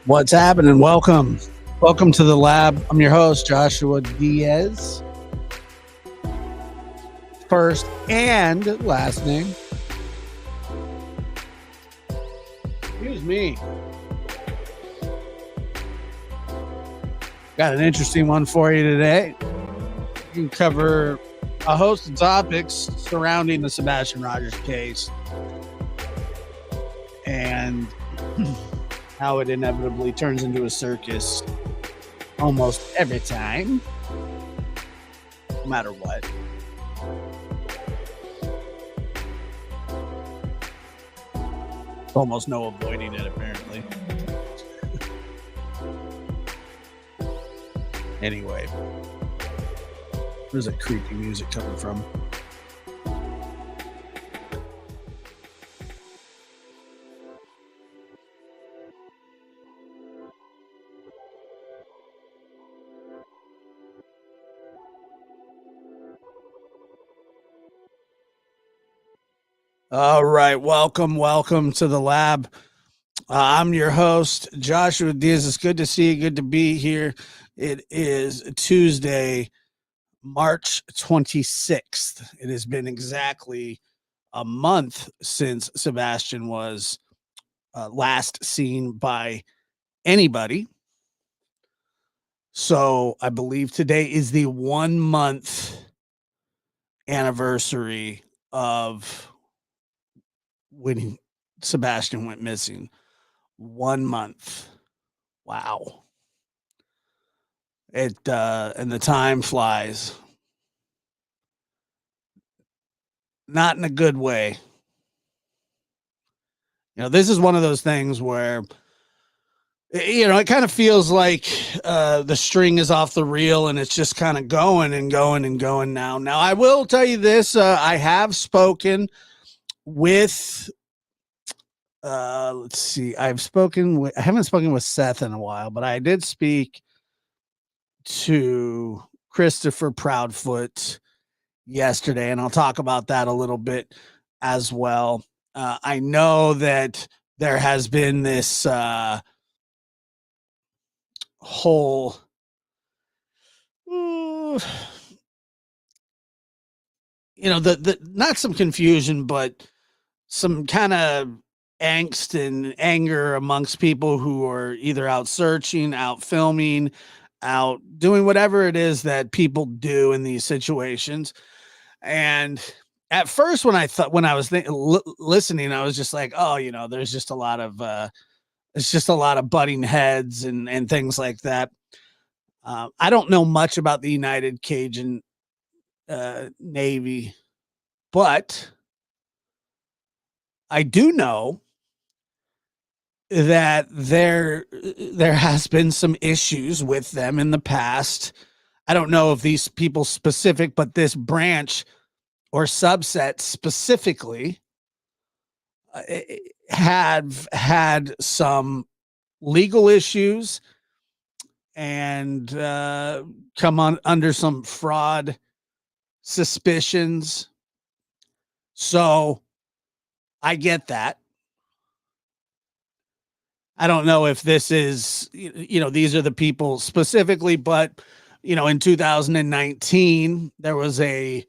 What's happening? Welcome to the lab. I'm your host, Joshua Diaz. First and last name. Excuse me. Got an interesting one for you today. We can cover a host of topics surrounding the Sebastian Rogers case and how it inevitably turns into a circus almost every time, no matter what. Almost no avoiding it, apparently. Anyway, where's that creepy music coming from? All right, welcome to the lab. I'm your host, Joshua Diaz. It's good to see you. Good to be here. It is Tuesday, March 26th. It has been exactly a month since Sebastian was last seen by anybody. So I believe today is the 1 month anniversary of when Sebastian went missing. 1 month. Wow. It and the time flies. Not in a good way. This is one of those things where it kind of feels like the string is off the reel and it's just kind of going and going and going now. Now, I will tell you this. I have spoken with, let's see, I haven't spoken with Seth in a while, but I did speak to Christopher Proudfoot yesterday, and I'll talk about that a little bit as well. I know that there has been this whole the not some confusion, but some kind of angst and anger amongst people who are either out searching, out filming, out doing whatever it is that people do in these situations. And at first, when I was listening, I was just like, oh, there's just a lot of it's just a lot of butting heads and things like that. I don't know much about the United Cajun Navy, but I do know that there has been some issues with them in the past. I don't know if these people specific, but this branch or subset specifically have had some legal issues and come on under some fraud suspicions. So I get that. I don't know if this is, these are the people specifically, but, in 2019, there was a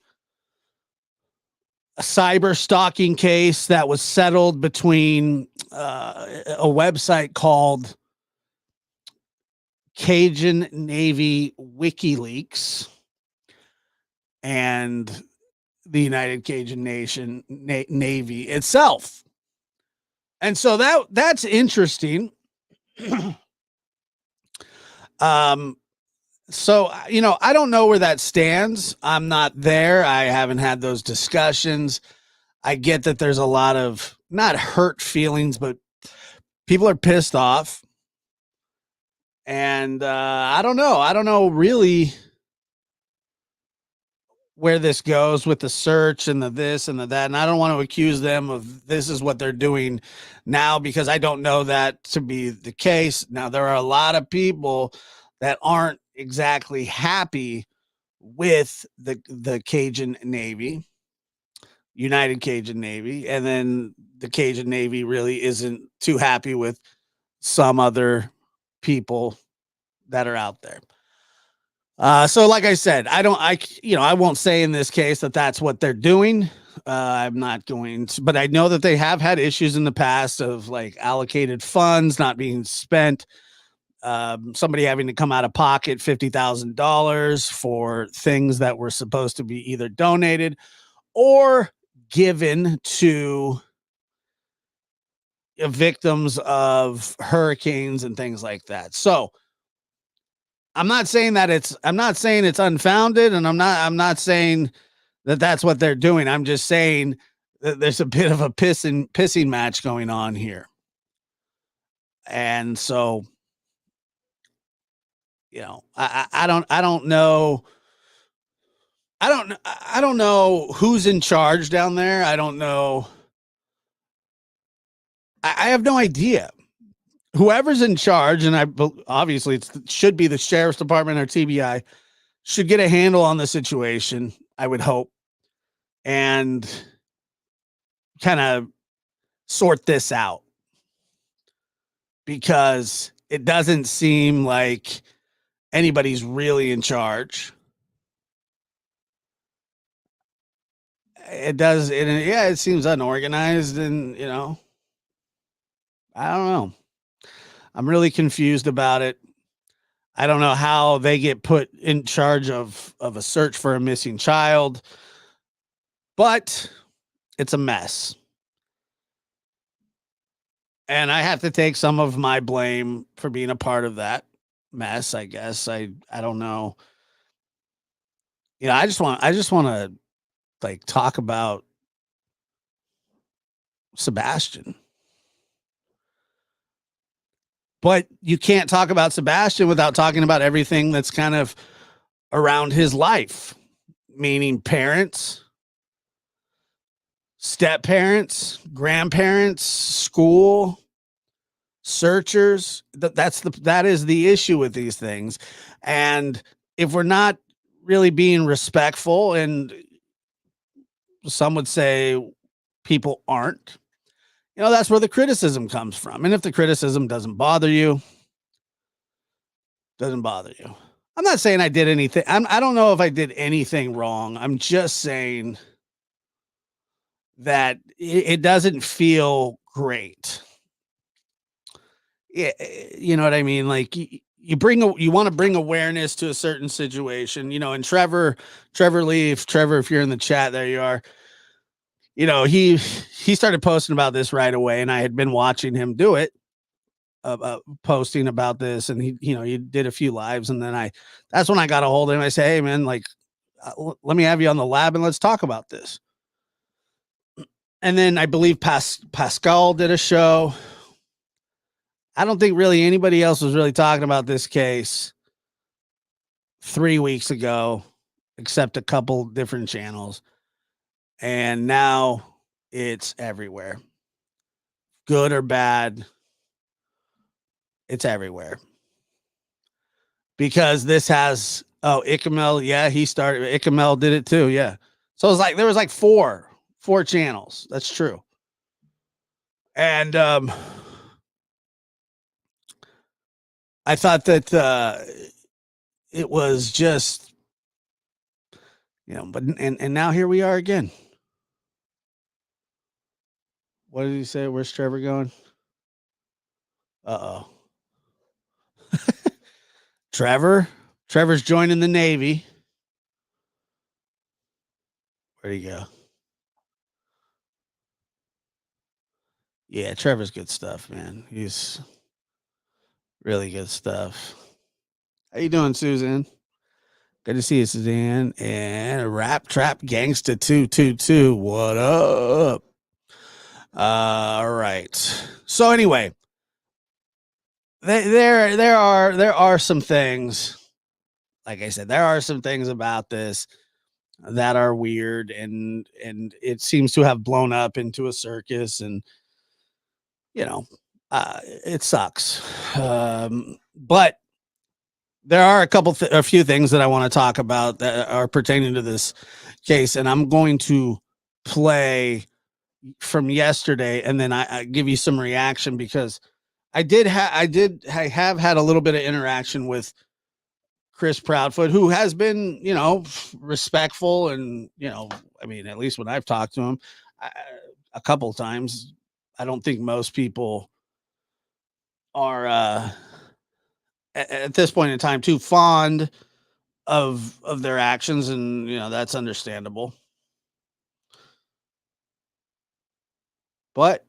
cyber stalking case that was settled between a website called Cajun Navy WikiLeaks and the United Cajun Navy itself. And so that's interesting. So, I don't know where that stands. I'm not there. I haven't had those discussions. I get that there's a lot of not hurt feelings, but people are pissed off. And I don't know. I don't know really where this goes with the search and the this and the that. And I don't want to accuse them of this is what they're doing now, because I don't know that to be the case. Now, there are a lot of people that aren't exactly happy with the Cajun Navy, United Cajun Navy, and then the Cajun Navy really isn't too happy with some other people that are out there. So like I said, I won't say in this case that that's what they're doing. I'm not going to, but I know that they have had issues in the past of like allocated funds not being spent. Somebody having to come out of pocket $50,000 for things that were supposed to be either donated or given to victims of hurricanes and things like that. So I'm not saying it's unfounded, and I'm not saying that that's what they're doing. I'm just saying that there's a bit of a pissing match going on here. And so, I don't know. I don't know who's in charge down there. I don't know. I have no idea. Whoever's in charge, and obviously it should be the sheriff's department or TBI, should get a handle on the situation, I would hope, and kind of sort this out, because it doesn't seem like anybody's really in charge. It does. It seems unorganized, and I don't know. I'm really confused about it. I don't know how they get put in charge of a search for a missing child, but it's a mess. And I have to take some of my blame for being a part of that mess, I guess. I don't know. I just want to like talk about Sebastian. But you can't talk about Sebastian without talking about everything that's kind of around his life, meaning parents, step parents, grandparents, school, searchers. That is the issue with these things. And if we're not really being respectful, and some would say people aren't, that's where the criticism comes from. And if the criticism doesn't bother you, doesn't bother you. I'm not saying I did anything. I don't know if I did anything wrong. I'm just saying that it doesn't feel great. Yeah, you know what I mean? Like you want to bring awareness to a certain situation, and Trevor Leaf, if you're in the chat, there you are. He started posting about this right away, and I had been watching him do it, posting about this, and he did a few lives, and then that's when I got a hold of him. I say, hey man, like, let me have you on the lab and let's talk about this. And then I believe Pascal did a show. I don't think really anybody else was really talking about this case 3 weeks ago, except a couple different channels. And now it's everywhere. Good or bad, it's everywhere. Because this has, Icamel, yeah, Icamel did it too, yeah. So it's like there was like four channels. That's true. And I thought that it was just, but and now here we are again. What did he say? Where's Trevor going? Uh-oh. Trevor's joining the Navy. Where'd he go? Yeah, Trevor's good stuff, man. He's really good stuff. How you doing, Suzanne? Good to see you, Suzanne. And Rap Trap Gangsta 222. What up? All right. So anyway, there are some things. Like I said, there are some things about this that are weird, and it seems to have blown up into a circus, and it sucks. But there are a few things that I want to talk about that are pertaining to this case, and I'm going to play from yesterday, and then I give you some reaction, because I have had a little bit of interaction with Chris Proudfoot, who has been, respectful and, I mean, at least when I've talked to him I, a couple of times, I don't think most people are at this point in time too fond of their actions, and that's understandable. But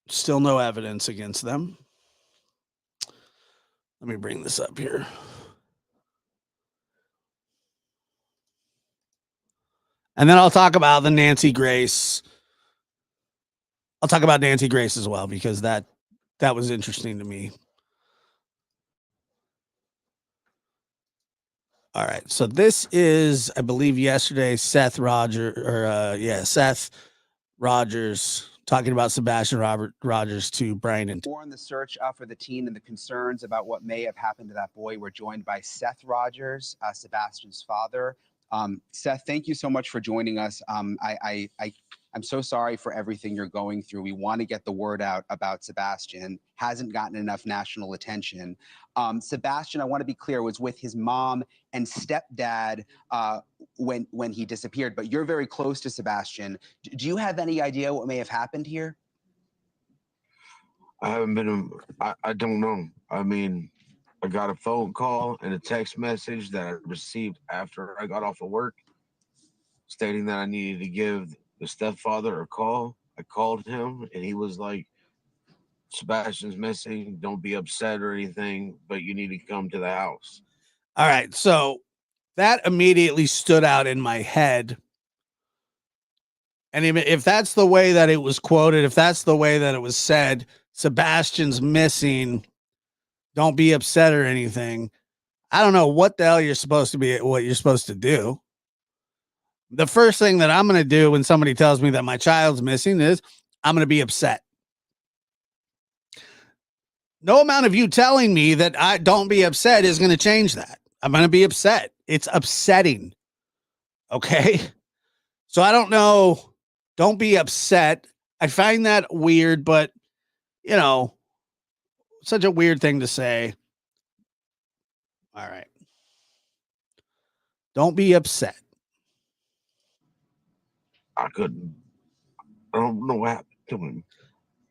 still no evidence against them. Let me bring this up here. And then I'll talk about the Nancy Grace. I'll talk about Nancy Grace as well, because that was interesting to me. All right. So this is, I believe, yesterday, Seth Rogers talking about Sebastian Rogers to Brian and More on the search for the teen and the concerns about what may have happened to that boy. We're joined by Seth Rogers, Sebastian's father. Seth, thank you so much for joining us. I'm so sorry for everything you're going through. We want to get the word out about Sebastian. Hasn't gotten enough national attention. Sebastian, I want to be clear, was with his mom and stepdad when he disappeared. But you're very close to Sebastian. Do you have any idea what may have happened here? I haven't been. I don't know. I mean, I got a phone call and a text message that I received after I got off of work, stating that I needed to give the stepfather a call. I called him, and he was like, "Sebastian's missing. Don't be upset or anything, but you need to come to the house." All right. So that immediately stood out in my head. And if that's the way that it was quoted, if that's the way that it was said, Sebastian's missing, don't be upset or anything. I don't know what the hell what you're supposed to do. The first thing that I'm going to do when somebody tells me that my child's missing is I'm going to be upset. No amount of you telling me that I don't be upset is going to change that. I'm going to be upset. It's upsetting. Okay. So I don't know. Don't be upset. I find that weird, but such a weird thing to say. All right. Don't be upset. I couldn't. I don't know what happened to him.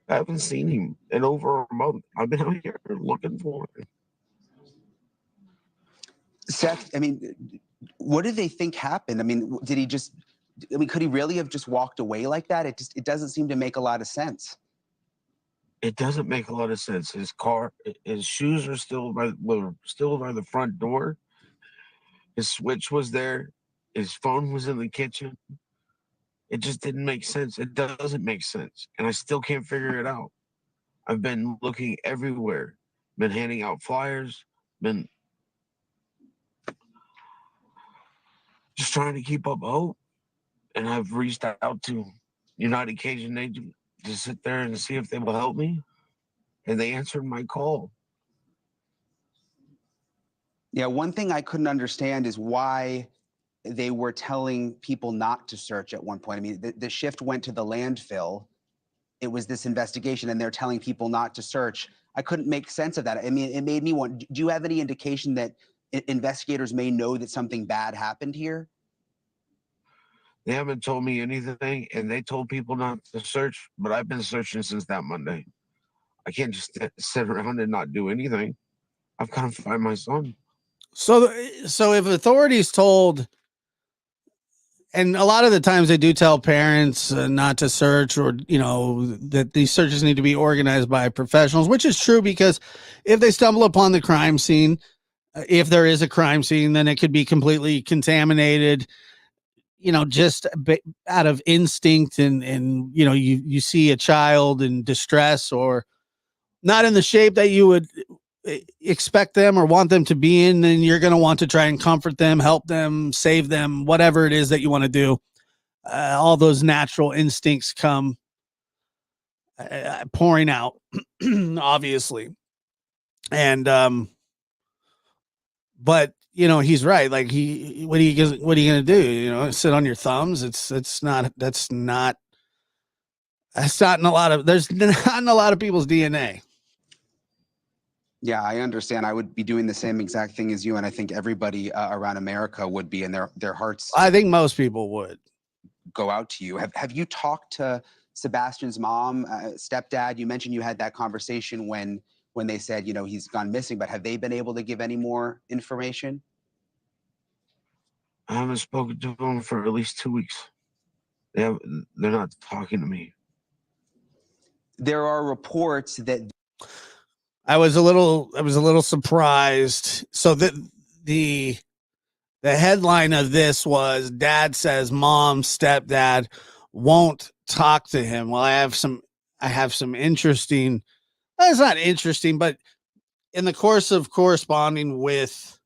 I haven't seen him in over a month. I've been out here looking for him. Seth, I mean, what do they think happened? I mean, could he really have just walked away like that? It doesn't seem to make a lot of sense. It doesn't make a lot of sense. His shoes are were still by the front door. His switch was there. His phone was in the kitchen. It just didn't make sense. It doesn't make sense. And I still can't figure it out. I've been looking everywhere, been handing out flyers, been just trying to keep up hope. And I've reached out to United Cajun Agent to sit there and see if they will help me. And they answered my call. Yeah, one thing I couldn't understand is why they were telling people not to search at one point. I mean, the shift went to the landfill. It was this investigation, and they're telling people not to search. I couldn't make sense of that. I mean, it made me want, do you have any indication that investigators may know that something bad happened here? They haven't told me anything, and they told people not to search, but I've been searching since that Monday. I can't just sit around and not do anything. I've got to find my son. So if authorities told, and a lot of the times they do tell parents not to search, or that these searches need to be organized by professionals, which is true, because if they stumble upon the crime scene, if there is a crime scene, then it could be completely contaminated, just out of instinct, and you see a child in distress or not in the shape that you would expect them or want them to be in, then you're going to want to try and comfort them, help them, save them, whatever it is that you want to do. All those natural instincts come pouring out, obviously. And but he's right. Like, what are you going to do? Sit on your thumbs? That's not That's not in a lot of, there's not in a lot of people's DNA. Yeah, I understand. I would be doing the same exact thing as you, and I think everybody around America would be, and their hearts I think most people would. go out to you. Have you talked to Sebastian's mom, stepdad? You mentioned you had that conversation when they said, you know, he's gone missing, but have they been able to give any more information? I haven't spoken to them for at least 2 weeks. They're not talking to me. There are reports that I was a little surprised. So the headline of this was dad says mom, stepdad won't talk to him. Well, I have some interesting, it's not interesting, but in the course of corresponding with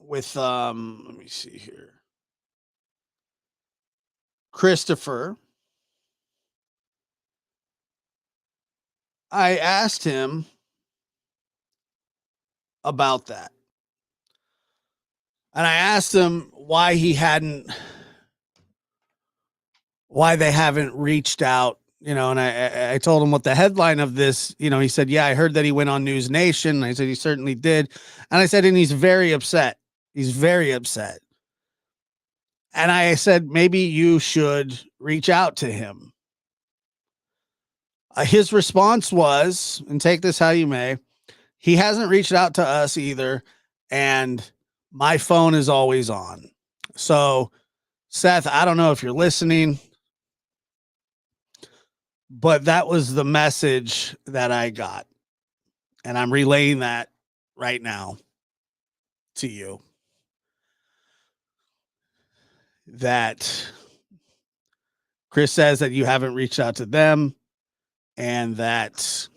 let me see here. Christopher, I asked him about that. And I asked him why they haven't reached out, you know, and I told him what the headline of this, you know, he said, yeah, I heard that he went on News Nation. And I said, he certainly did. And I said, and he's very upset. He's very upset. And I said, maybe you should reach out to him. His response was, and take this how you may, he hasn't reached out to us either. And my phone is always on. So, Seth, I don't know if you're listening, but that was the message that I got. And I'm relaying that right now to you. That Chris says that you haven't reached out to them and that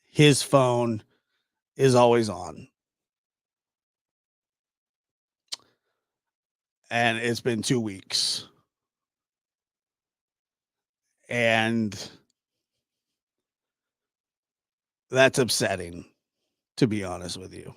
his phone is always on. And it's been 2 weeks. And that's upsetting, to be honest with you.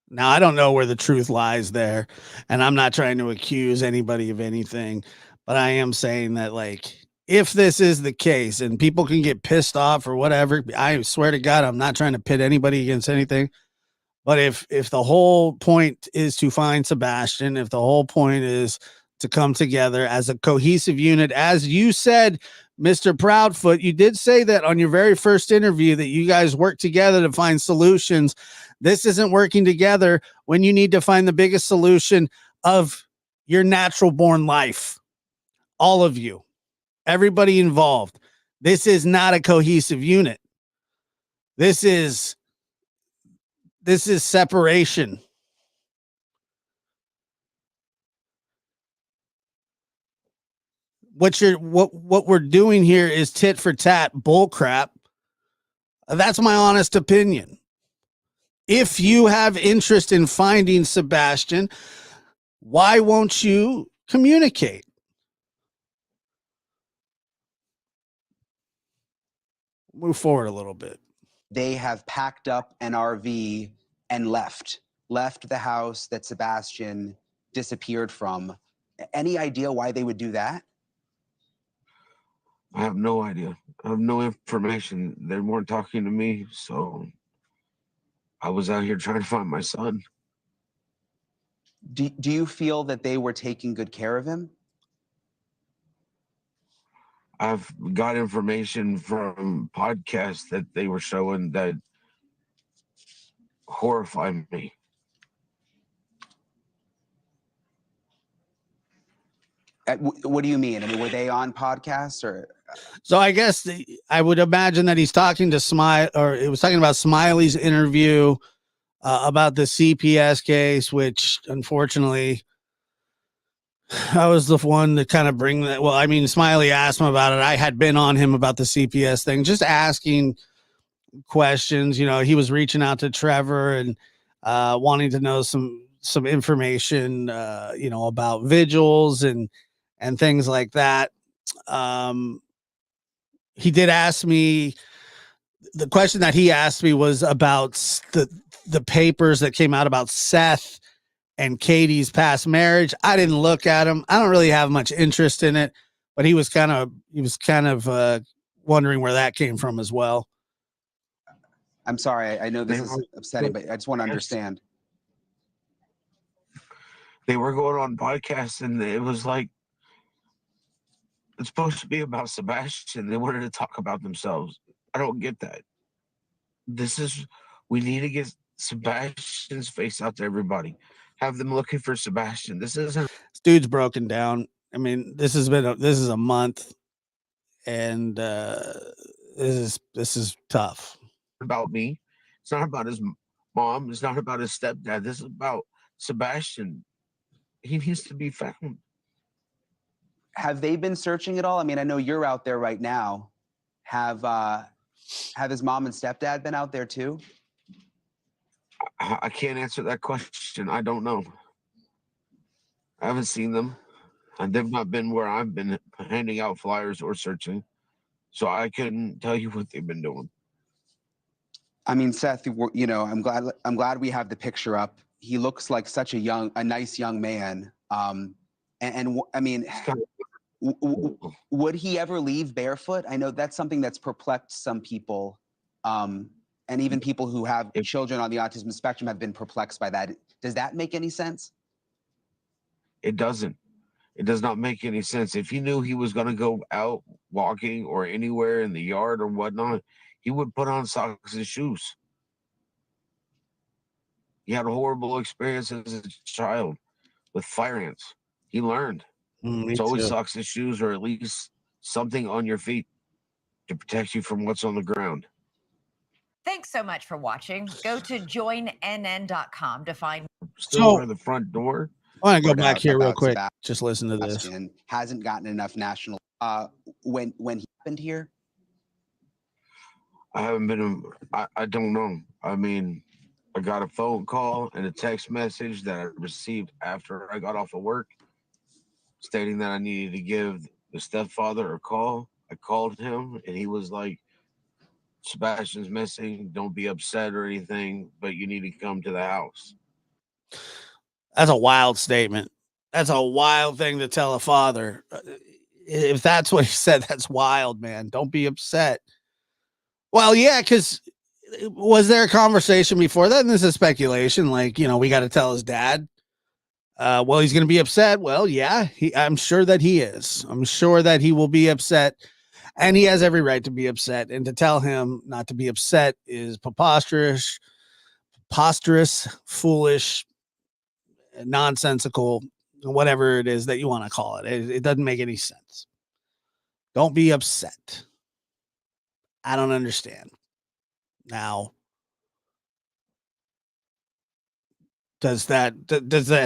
Now, I don't know where the truth lies there, and I'm not trying to accuse anybody of anything, but I am saying that, like, if this is the case and people can get pissed off or whatever, I swear to God, I'm not trying to pit anybody against anything. But if the whole point is to find Sebastian, if the whole point is to come together as a cohesive unit, as you said, Mr. Proudfoot, you did say that on your very first interview that you guys work together to find solutions. This isn't working together when you need to find the biggest solution of your natural born life. All of you, everybody involved. This is not a cohesive unit. This is separation. What we're doing here is tit for tat bull crap. That's my honest opinion. If you have interest in finding Sebastian, why won't you communicate? Move forward a little bit. they have packed up an RV and left the house that Sebastian disappeared from. Any idea why they would do that? I have no idea. I have no information. They weren't talking to me, so I was out here trying to find my son. Do you feel that they were taking good care of him? I've got information from podcasts that they were showing that horrify me. What do you mean? I mean, were they on podcasts or? So I guess I would imagine that he's talking to Smile, or it was talking about Smiley's interview about the CPS case, which unfortunately I was the one to kind of bring that. Well, I mean, Smiley asked him about it. I had been on him about the CPS thing, just asking questions. You know, he was reaching out to Trevor and wanting to know some information, you know, about vigils and things like that. He did ask me, the question that he asked me was about the papers that came out about Seth and Katie's past marriage. I didn't look at him. I don't really have much interest in it, but he was kind of wondering where that came from as well. I'm sorry. I know this They is were- upsetting, but I just want to Yes. understand. They were going on podcasts, and it was like it's supposed to be about Sebastian. They wanted to talk about themselves. I don't get that. We need to get Sebastian's face out to everybody. Have them looking for Sebastian. This isn't This dude's broken down. I mean, this is a month, and this is tough. about me. It's not about his mom. It's not about his stepdad. This is about Sebastian. He needs to be found. Have they been searching at all? I mean, I know you're out there right now. Have his mom and stepdad been out there too? I can't answer that question. I don't know. I haven't seen them. And they've not been where I've been handing out flyers or searching. So I couldn't tell you what they've been doing. I mean, Seth, you know, I'm glad we have the picture up. He looks like such a nice young man. And I mean, would he ever leave barefoot? I know that's something that's perplexed some people. And even people who have children on the autism spectrum have been perplexed by that. Does that make any sense? It doesn't. It does not make any sense. If he knew he was going to go out walking or anywhere in the yard or whatnot, he would put on socks and shoes. He had a horrible experience as a child with fire ants. He learned. It's always socks and shoes, or at least something on your feet to protect you from what's on the ground. Thanks so much for watching. Go to joinnn.com to find. Still by the front door. I want to go back here real quick. Sebastian Just listen to this. Hasn't gotten enough national. When he happened here, I haven't been. I don't know. I mean, I got a phone call and a text message that I received after I got off of work, stating that I needed to give the stepfather a call. I called him, and he was like, "Sebastian's missing. Don't be upset or anything, but you need to come to the house." That's a wild statement. That's a wild thing to tell a father. If that's what he said, that's wild, man. Don't be upset. Well, yeah, because was there a conversation before that? And this is speculation. Like, you know, we got to tell his dad. Well, he's going to be upset. Well, yeah, I'm sure that he is. I'm sure that he will be upset. And he has every right to be upset. And to tell him not to be upset is preposterous, foolish, nonsensical, whatever it is that you want to call it. It doesn't make any sense. Don't be upset. I don't understand. Now, does that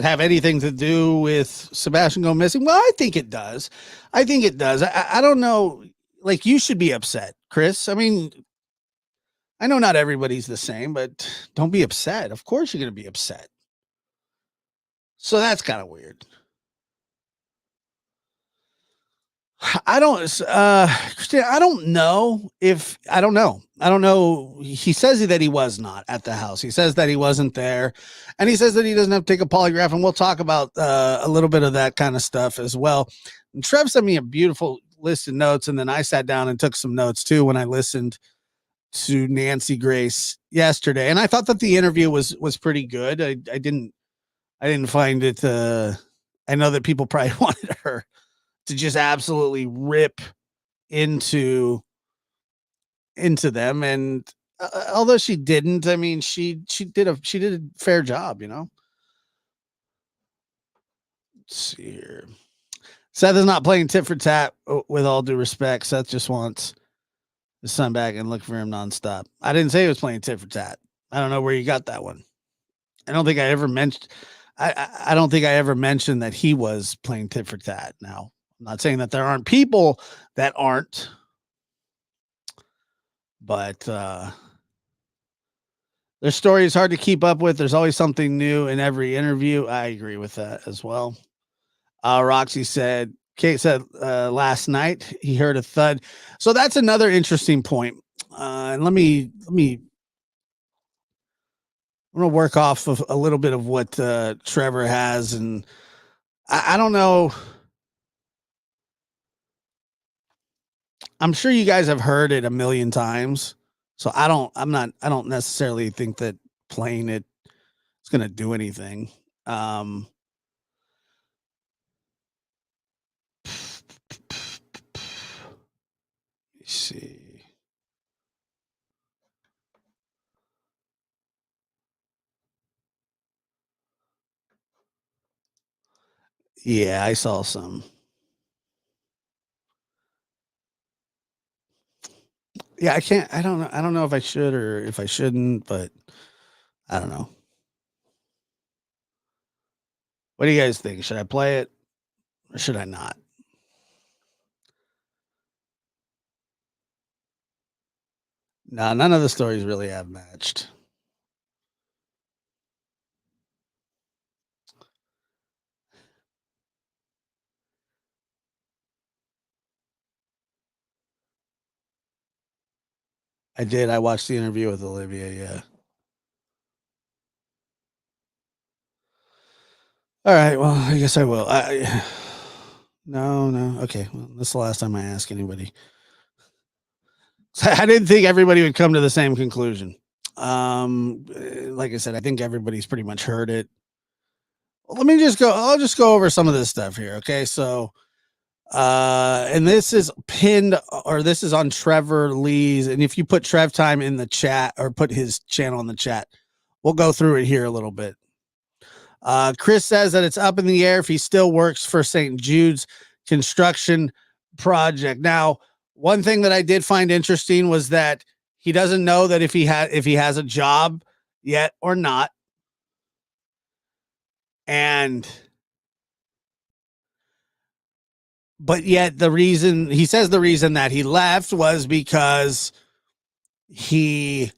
have anything to do with Sebastian going missing? Well, I think it does. I don't know. Like, you should be upset, Chris. I mean, I know not everybody's the same, but don't be upset. Of course you're going to be upset. So that's kind of weird. Christina, I don't know. He says that he was not at the house. He says that he wasn't there, and he says that he doesn't have to take a polygraph, and we'll talk about a little bit of that kind of stuff as well. And Trev sent me a beautiful list of notes, and then I sat down and took some notes too when I listened to Nancy Grace yesterday, and I thought that the interview was pretty good. I didn't find it. I know that people probably wanted her to just absolutely rip into them, and although she didn't, I mean, she did a fair job, you know. Let's see here. Seth is not playing tit for tat, with all due respect. Seth just wants his son back and look for him nonstop. I didn't say he was playing tit for tat. I don't know where you got that one. I don't think I ever mentioned. I don't think I ever mentioned that he was playing tit for tat. Now, I'm not saying that there aren't people that aren't, but their story is hard to keep up with. There's always something new in every interview. I agree with that as well. Roxy said, Kate said last night he heard a thud. So that's another interesting point. And let me I'm going to work off of a little bit of what Trevor has. And I don't know. I'm sure you guys have heard it a million times. So I don't necessarily think that playing it is going to do anything. Let me see. Yeah, I saw some. Yeah, I can't. I don't know. I don't know if I should or if I shouldn't, but I don't know. What do you guys think? Should I play it or should I not? No, none of the stories really have matched. I did. I watched the interview with Olivia. Yeah. All right. Well, I guess I will. No. Okay. Well, that's the last time I ask anybody. I didn't think everybody would come to the same conclusion. Like I said, I think everybody's pretty much heard it. Let me just go. I'll just go over some of this stuff here. Okay. So, and this is pinned or this is on Trevor Lee's. And if you put Trev Time in the chat or put his channel in the chat, we'll go through it here a little bit. Chris says that it's up in the air if he still works for St. Jude's construction project. Now, one thing that I did find interesting was that he doesn't know that if he has a job yet or not. But yet the reason that he left was because he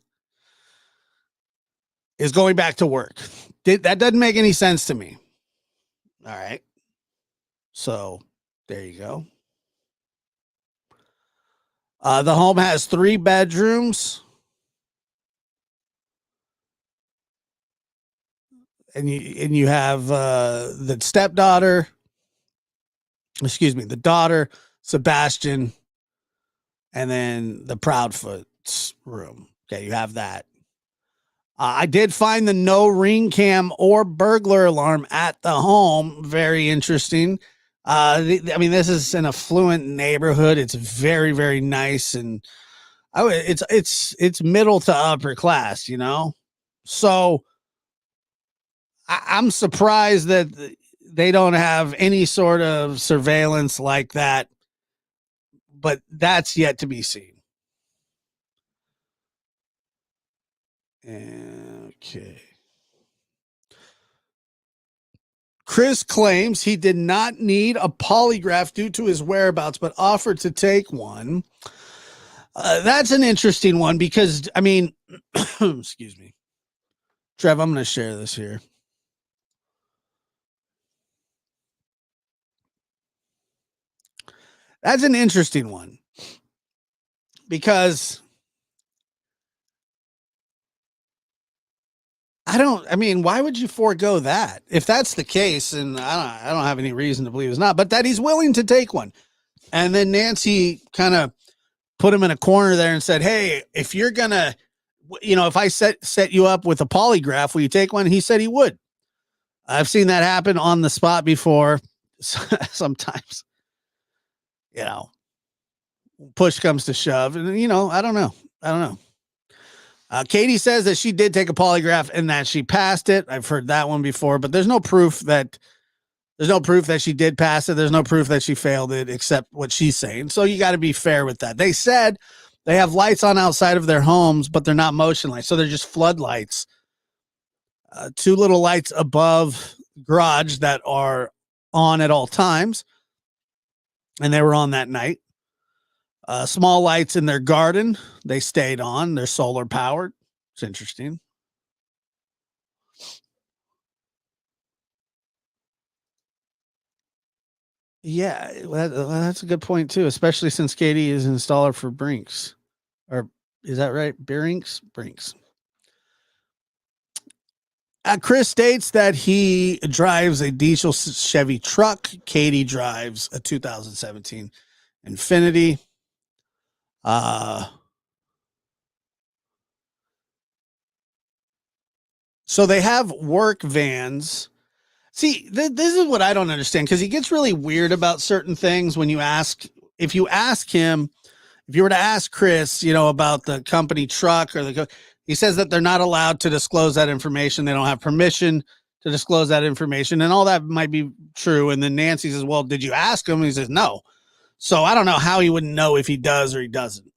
is going back to work. That doesn't make any sense to me. All right. So there you go. The home has 3 bedrooms. And you have the stepdaughter, the daughter, Sebastian, and then the Proudfoot's room. Okay, you have that. I did find the no ring cam or burglar alarm at the home. Very interesting. This is an affluent neighborhood. It's very, very nice, and it's middle to upper class, you know. So I'm surprised that they don't have any sort of surveillance like that, but that's yet to be seen. Okay. Chris claims he did not need a polygraph due to his whereabouts, but offered to take one. That's an interesting one because, excuse me. Trev, I'm going to share this here. That's an interesting one because why would you forego that? If that's the case, and I don't have any reason to believe it's not, but that he's willing to take one. And then Nancy kind of put him in a corner there and said, hey, if you're going to, if I set you up with a polygraph, will you take one? He said he would. I've seen that happen on the spot before. Sometimes, push comes to shove. And, I don't know. Katie says that she did take a polygraph and that she passed it. I've heard that one before, but there's no proof that she did pass it. There's no proof that she failed it except what she's saying. So you got to be fair with that. They said they have lights on outside of their homes, but they're not motion lights. So they're just floodlights. 2 little lights above garage that are on at all times. And they were on that night. Small lights in their garden. They stayed on. They're solar powered. It's interesting. Yeah, that's a good point too, especially since Katie is an installer for Brinks. Or is that right? Brinks? Chris states that he drives a diesel Chevy truck. Katie drives a 2017 Infinity. So they have work vans. See, this is what I don't understand, because he gets really weird about certain things when you ask. If you ask him, if you were to ask Chris, about the company truck or he says that they're not allowed to disclose that information. They don't have permission to disclose that information, and all that might be true. And then Nancy says, "Well, did you ask him?" And he says, "No." So I don't know how he wouldn't know if he does or he doesn't.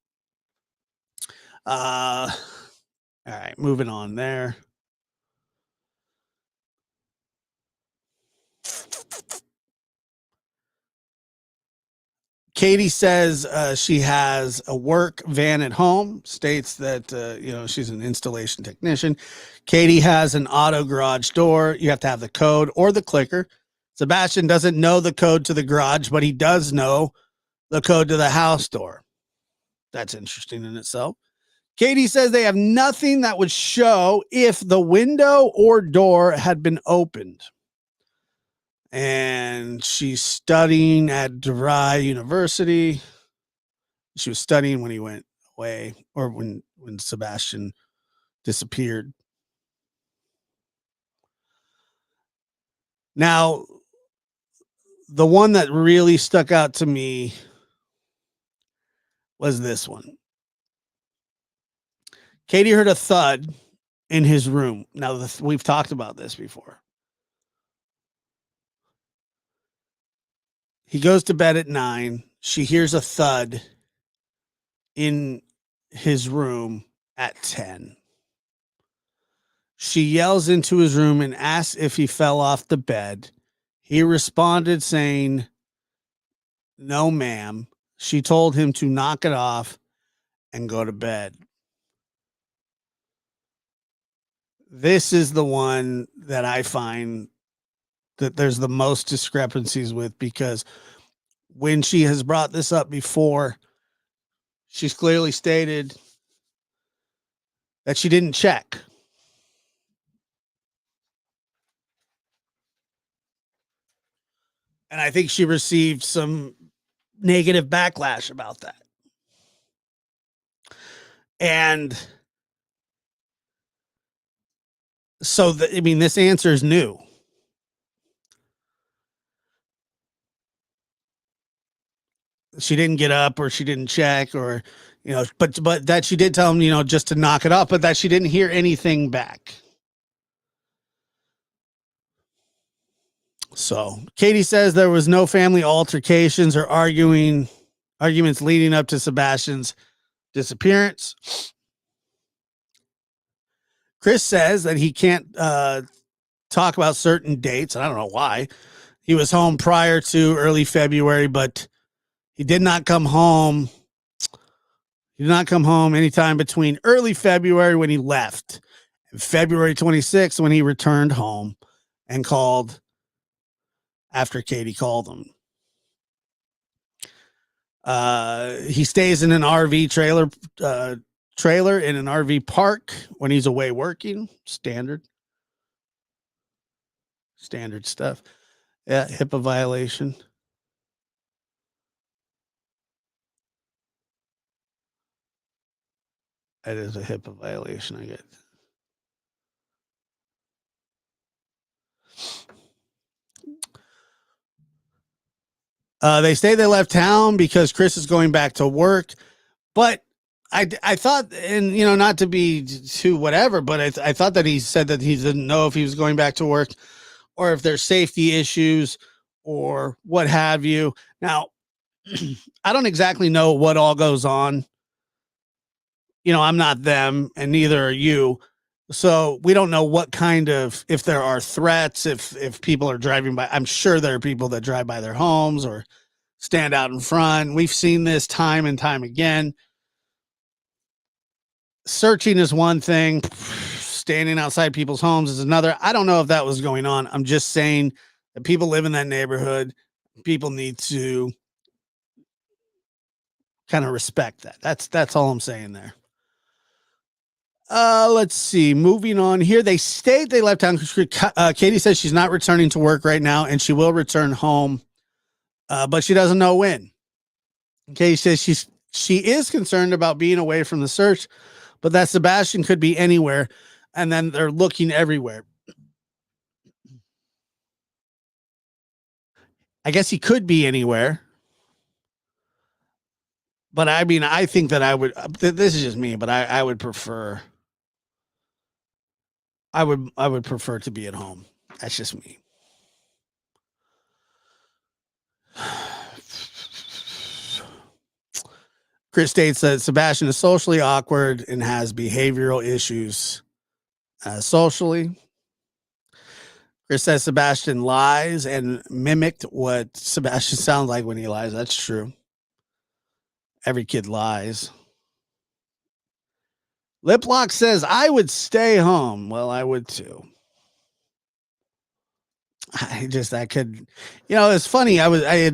All right, moving on there. Katie says she has a work van at home, states that, she's an installation technician. Katie has an auto garage door. You have to have the code or the clicker. Sebastian doesn't know the code to the garage, but he does know the code to the house door. That's interesting in itself. Katie says they have nothing that would show if the window or door had been opened. And she's studying at DeVry University. She was studying when he went away, or when Sebastian disappeared. Now, the one that really stuck out to me was this one. Katie heard a thud in his room. Now, we've talked about this before. He goes to bed at 9. She hears a thud in his room at 10. She yells into his room and asks if he fell off the bed. He responded saying, "No, ma'am." She told him to knock it off and go to bed. This is the one that I find that there's the most discrepancies with, because when she has brought this up before, she's clearly stated that she didn't check. And I think she received some negative backlash about that. And so, this answer is new. She didn't get up, or she didn't check, or, but that she did tell him, just to knock it off, but that she didn't hear anything back. So Katie says there was no family altercations or arguments leading up to Sebastian's disappearance. Chris says that he can't talk about certain dates. I don't know why. He was home prior to early February, but he did not come home. He did not come home anytime between early February, when he left, and February 26th, when he returned home and called after Katie called him. He stays in an RV trailer in an RV park when he's away working. Standard stuff. Yeah, HIPAA violation. That is a HIPAA violation, I get. They say they left town because Chris is going back to work, but I thought, and not to be too whatever, but I thought that he said that he didn't know if he was going back to work or if there's safety issues or what have you. Now, I don't exactly know what all goes on. I'm not them, and neither are you. So we don't know what kind of, if there are threats, if people are driving by. I'm sure there are people that drive by their homes or stand out in front. We've seen this time and time again. Searching is one thing. Standing outside people's homes is another. I don't know if that was going on. I'm just saying that people live in that neighborhood. People need to kind of respect that. That's all I'm saying there. Let's see. Moving on here. They state they left town. Katie says she's not returning to work right now and she will return home, but she doesn't know when. Katie says she is concerned about being away from the search, but that Sebastian could be anywhere, and then they're looking everywhere. I guess he could be anywhere. But I mean, I think that I would, this is just me, but I would prefer, I would prefer to be at home. That's just me. Chris states that Sebastian is socially awkward and has behavioral issues socially. Chris says Sebastian lies and mimicked what Sebastian sounds like when he lies. That's true. Every kid lies. Liplock says, I would stay home. Well, I would too. I could, it's funny. I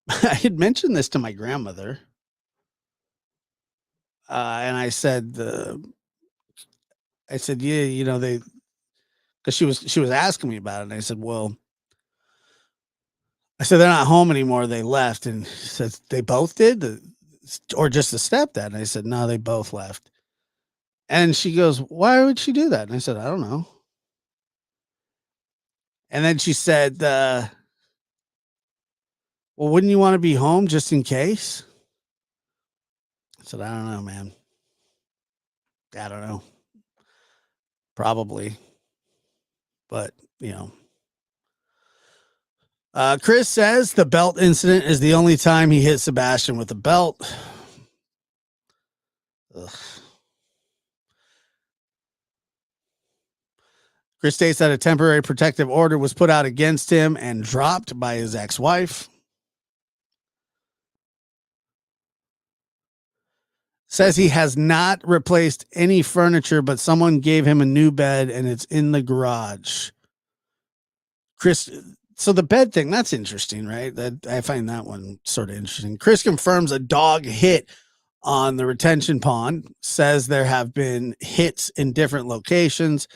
had mentioned this to my grandmother. And I said, yeah, because she was asking me about it. And I said, well, they're not home anymore. They left. And she said, they both did, or just the stepdad. And I said, no, they both left. And she goes, why would she do that? And I said, I don't know. And then she said, well, wouldn't you want to be home just in case? I said, I don't know, man. I don't know. Probably. But, Chris says the belt incident is the only time he hit Sebastian with a belt. Ugh. Chris states that a temporary protective order was put out against him and dropped by his ex-wife. Says he has not replaced any furniture, but someone gave him a new bed and it's in the garage. Chris, so the bed thing, that's interesting, right? That I find that one sort of interesting. Chris confirms a dog hit on the retention pond, says there have been hits in different locations,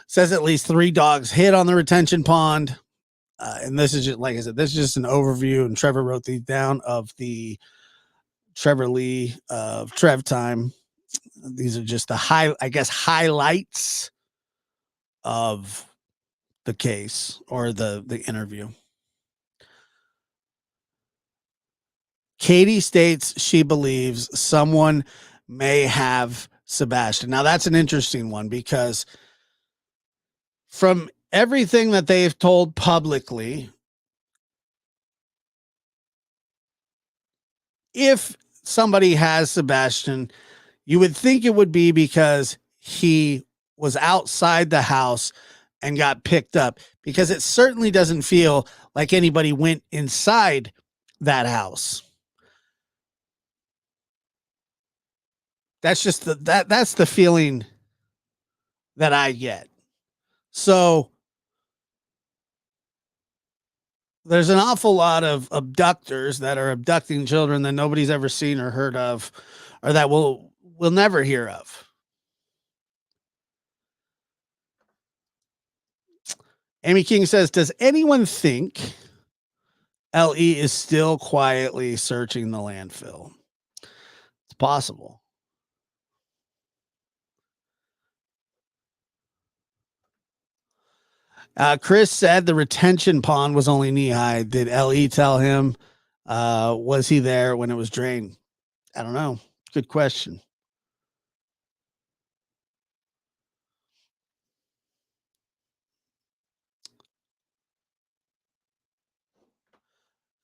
says at least 3 dogs hit on the retention pond. And this is just, like I said, this is just an overview. And Trevor wrote these down of the Trevor Lee of Trev Time. These are just the highlights of the case or the interview. Katie states she believes someone may have Sebastian. Now that's an interesting one because from everything that they've told publicly, if somebody has Sebastian, you would think it would be because he was outside the house and got picked up, because it certainly doesn't feel like anybody went inside that house. That's just that's the feeling that I get. So there's an awful lot of abductors that are abducting children that nobody's ever seen or heard of, or that we'll never hear of. Amy King says, does anyone think LE is still quietly searching the landfill? It's possible. Chris said the retention pond was only knee high. Did LE tell him? Was he there when it was drained? I don't know. Good question.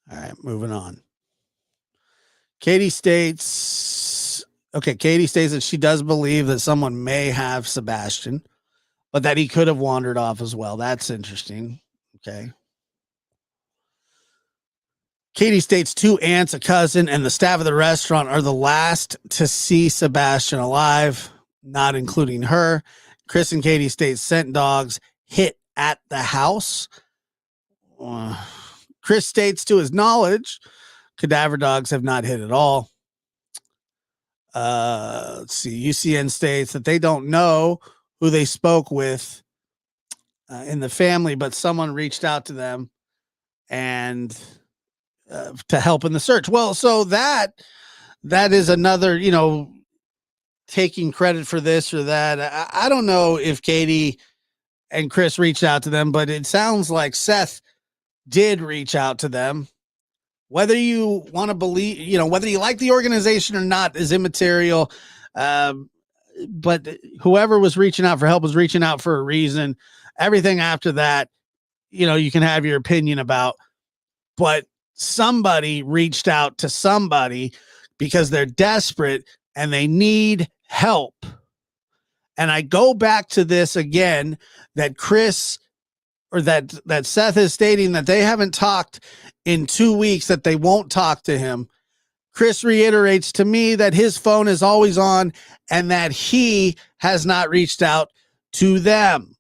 All right, moving on. Katie states that she does believe that someone may have Sebastian, but that he could have wandered off as well. That's interesting. Okay. Katie states 2 aunts, a cousin, and the staff of the restaurant are the last to see Sebastian alive, not including her. Chris and Katie states scent dogs hit at the house. Chris states to his knowledge, cadaver dogs have not hit at all. Let's see. UCN states that they don't know who they spoke with in the family, but someone reached out to them and to help in the search. Well, so that is another, taking credit for this or that. I don't know if Katie and Chris reached out to them, but it sounds like Seth did reach out to them. Whether you want to believe, whether you like the organization or not is immaterial. But whoever was reaching out for help was reaching out for a reason. Everything after that, you can have your opinion about, but somebody reached out to somebody because they're desperate and they need help. And I go back to this again, that Chris or that Seth is stating that they haven't talked in 2 weeks, that they won't talk to him. Chris reiterates to me that his phone is always on and that he has not reached out to them.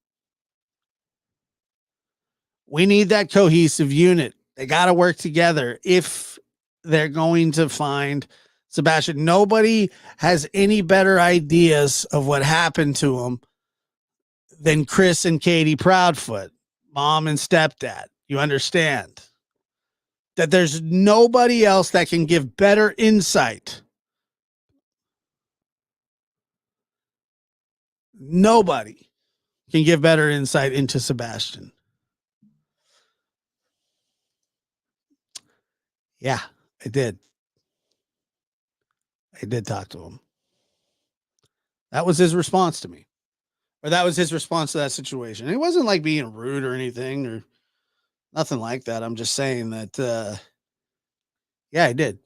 We need that cohesive unit. They got to work together if they're going to find Sebastian. Nobody has any better ideas of what happened to him than Chris and Katie Proudfoot, mom and stepdad. You understand that there's nobody else that can give better insight. Nobody can give better insight into Sebastian. Yeah, I did. I did talk to him. That was his response to me. Or that was his response to that situation. It wasn't like being rude or anything or nothing like that. I'm just saying that, yeah, I did.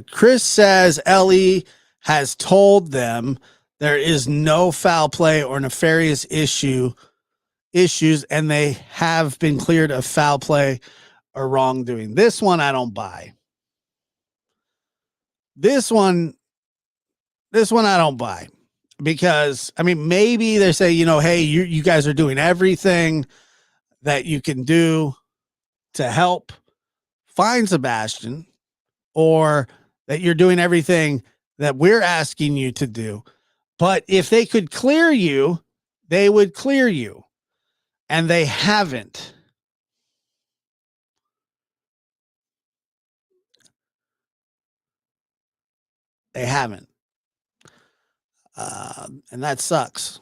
Chris says Ellie has told them there is no foul play or nefarious issues, and they have been cleared of foul play or wrongdoing. This one I don't buy. This one I don't buy, because I mean, maybe they say, hey, you guys are doing everything that you can do to help find Sebastian, or that you're doing everything that we're asking you to do. But if they could clear you, they would clear you. And they haven't. They haven't. And that sucks.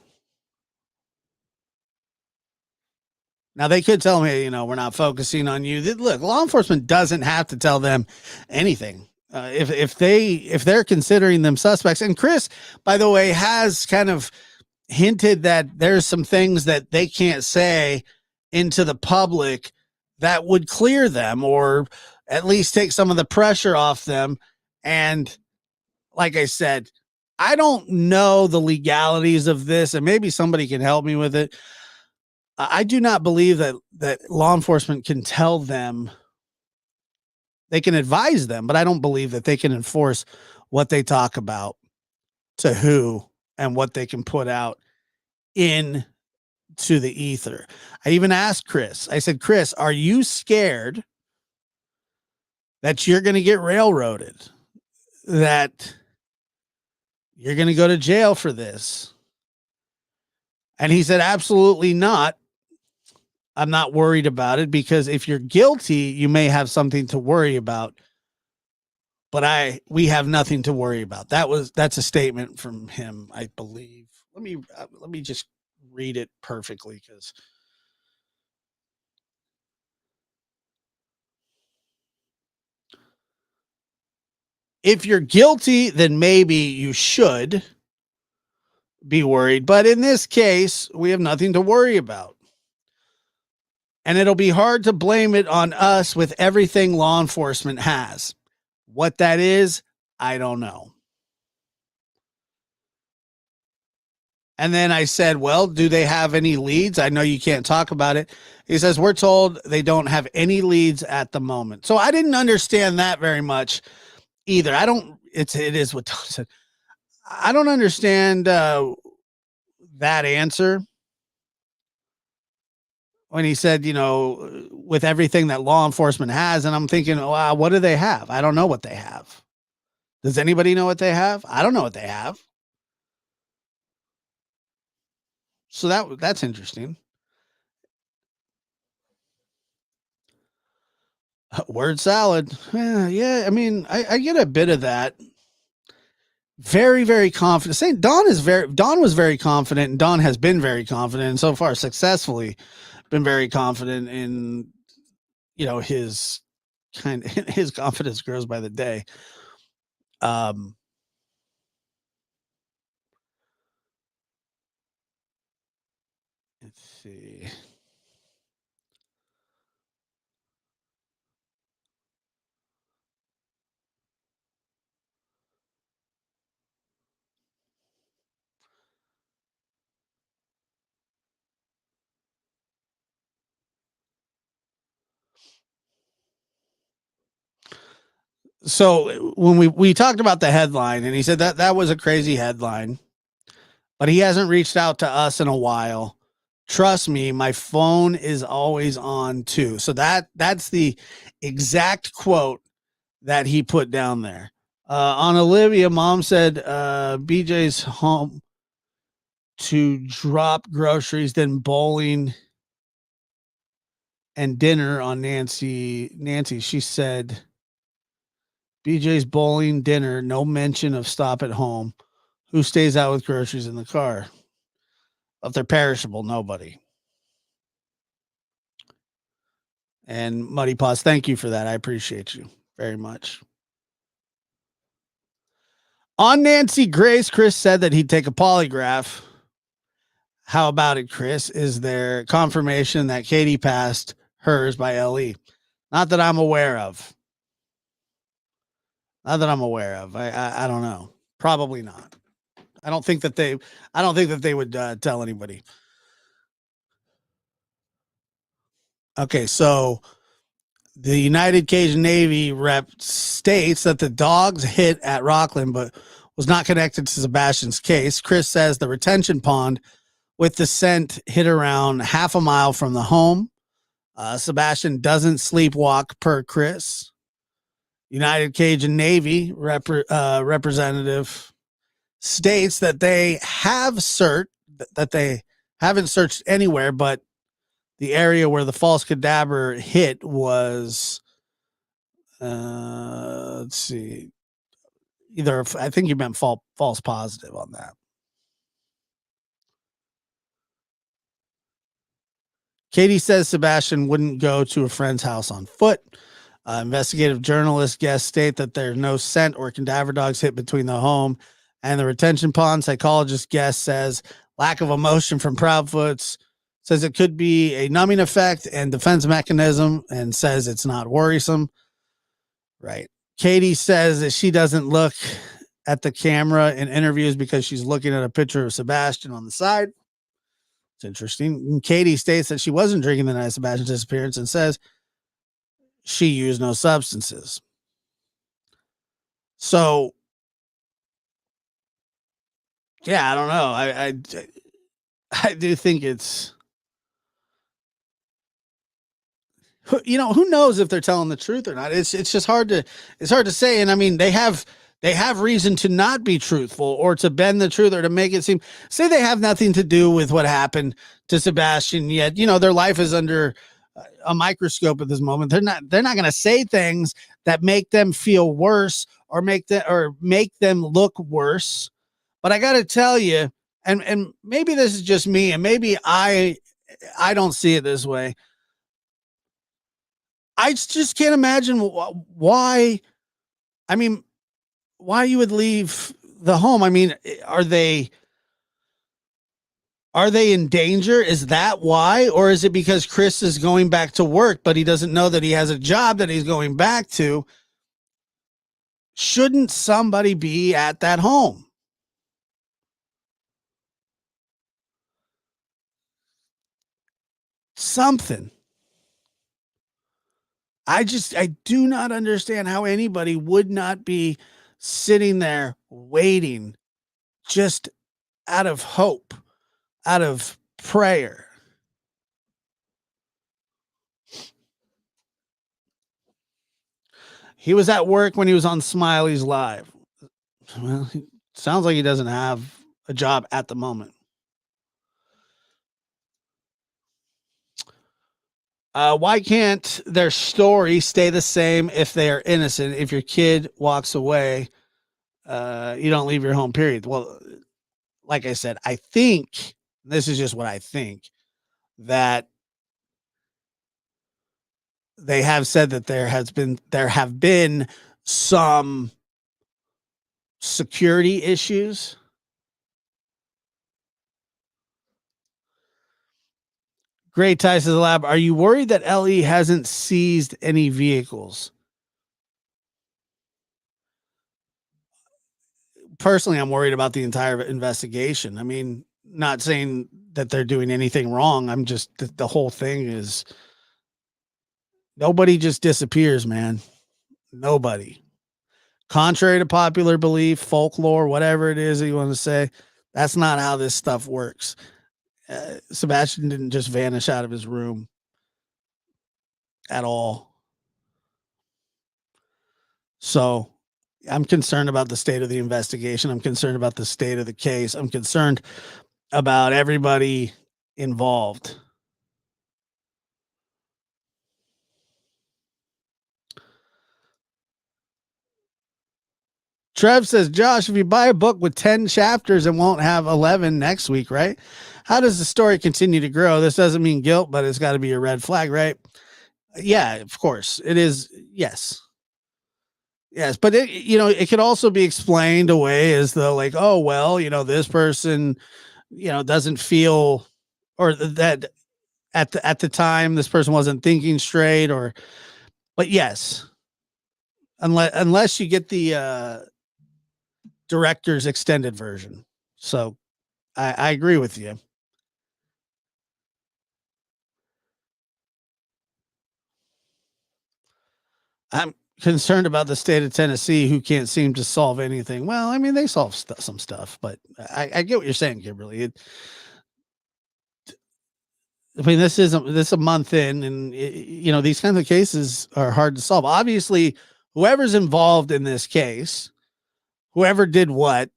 Now, they could tell me, we're not focusing on you. Look, law enforcement doesn't have to tell them anything. If they're considering them suspects. And Chris, by the way, has kind of hinted that there's some things that they can't say into the public that would clear them, or at least take some of the pressure off them. And like I said, I don't know the legalities of this, and maybe somebody can help me with it. I do not believe that law enforcement can tell them. They can advise them, but I don't believe that they can enforce what they talk about to who and what they can put out in to the ether. I even asked Chris, I said, Chris, are you scared that you're going to get railroaded, that you're going to go to jail for this? And he said, absolutely not. I'm not worried about it, because if you're guilty, you may have something to worry about, but we have nothing to worry about. That's a statement from him, I believe. Let me just read it perfectly, because if you're guilty, then maybe you should be worried. But in this case, we have nothing to worry about. And it'll be hard to blame it on us with everything law enforcement has. What that is, I don't know. And then I said, well, do they have any leads? I know you can't talk about it. He says, we're told they don't have any leads at the moment. So I didn't understand that very much either. It is what Tom said. I don't understand that answer when he said, with everything that law enforcement has. And I'm thinking, wow, what do they have? I don't know what they have. Does anybody know what they have? I don't know what they have. So that's interesting. Word salad. Yeah, I mean, I get a bit of that. Very, very confident. Saying Don was very confident, and Don has been very confident, and so far successfully been very confident in his his confidence grows by the day. Let's see. So when we talked about the headline, and he said that was a crazy headline, but he hasn't reached out to us in a while. Trust me, my phone is always on too. So that's the exact quote that he put down there. On Olivia, mom said BJ's home to drop groceries, then bowling and dinner on Nancy. She said BJ's bowling, dinner, no mention of stop at home. Who stays out with groceries in the car? If they're perishable, nobody. And Muddy Paws, thank you for that. I appreciate you very much. On Nancy Grace, Chris said that he'd take a polygraph. How about it, Chris? Is there confirmation that Katie passed hers by LE? Not that I'm aware of. Not that I'm aware of. I don't know. Probably not. I don't think that they would tell anybody. Okay, so the United Cajun Navy rep states that the dogs hit at Rockland, but was not connected to Sebastian's case. Chris says the retention pond with the scent hit around half a mile from the home. Sebastian doesn't sleepwalk per Chris. United Cajun Navy representative states that they haven't searched anywhere, but the area where the false cadaver hit was, let's see, I think you meant false positive on that. Katie says Sebastian wouldn't go to a friend's house on foot. Investigative journalist guests state that there's no scent or cadaver dogs hit between the home and the retention pond. Psychologist guest says lack of emotion from Proudfoot's, says it could be a numbing effect and defense mechanism, and says it's not worrisome. Right. Katie says that she doesn't look at the camera in interviews because she's looking at a picture of Sebastian on the side. It's interesting. And Katie states that she wasn't drinking the night of Sebastian's disappearance and says she used no substances. So, yeah, I don't know. I do think it's, who knows if they're telling the truth or not. It's just hard to say. And I mean, they have reason to not be truthful or to bend the truth or to make it seem, say they have nothing to do with what happened to Sebastian, yet, their life is under a microscope at this moment. They're not going to say things that make them feel worse or make them look worse. But I got to tell you, and maybe this is just me, and maybe I don't see it this way. I just can't imagine why. I mean, why you would leave the home. I mean, are they in danger? Is that why? Or is it because Chris is going back to work, but he doesn't know that he has a job that he's going back to? Shouldn't somebody be at that home? Something. I do not understand how anybody would not be sitting there waiting just out of hope out of prayer. He was at work when he was on Smiley's Live. Well, sounds like he doesn't have a job at the moment. Why can't their story stay the same if they are innocent? If your kid walks away, you don't leave your home, period. Well, like I said, I think this is just what I think, that they have said that there have been some security issues. Great ties to the lab. Are you worried that LE hasn't seized any vehicles? Personally, I'm worried about the entire investigation. I mean, not saying that they're doing anything wrong. I'm just, the whole thing is, nobody just disappears, man. Nobody. Contrary to popular belief, folklore, whatever it is that you want to say, that's not how this stuff works. Sebastian didn't just vanish out of his room at all. So I'm concerned about the state of the investigation. I'm concerned about the state of the case. I'm concerned about everybody involved. Trev says, Josh, if you buy a book with 10 chapters, it won't have 11 next week, right? How does the story continue to grow? This doesn't mean guilt, but it's got to be a red flag, right? Yeah, of course. It is. Yes. Yes. But it could also be explained away as though, like, oh, well, this person, doesn't feel, or that at the time, this person wasn't thinking straight, but yes, unless you get the director's extended version. So I agree with you. I'm concerned about the state of Tennessee, who can't seem to solve anything. Well, I mean, they solve some stuff, but I get what you're saying, Kimberly. I mean, this is a month in, and these kinds of cases are hard to solve. Obviously, whoever's involved in this case, whoever did what,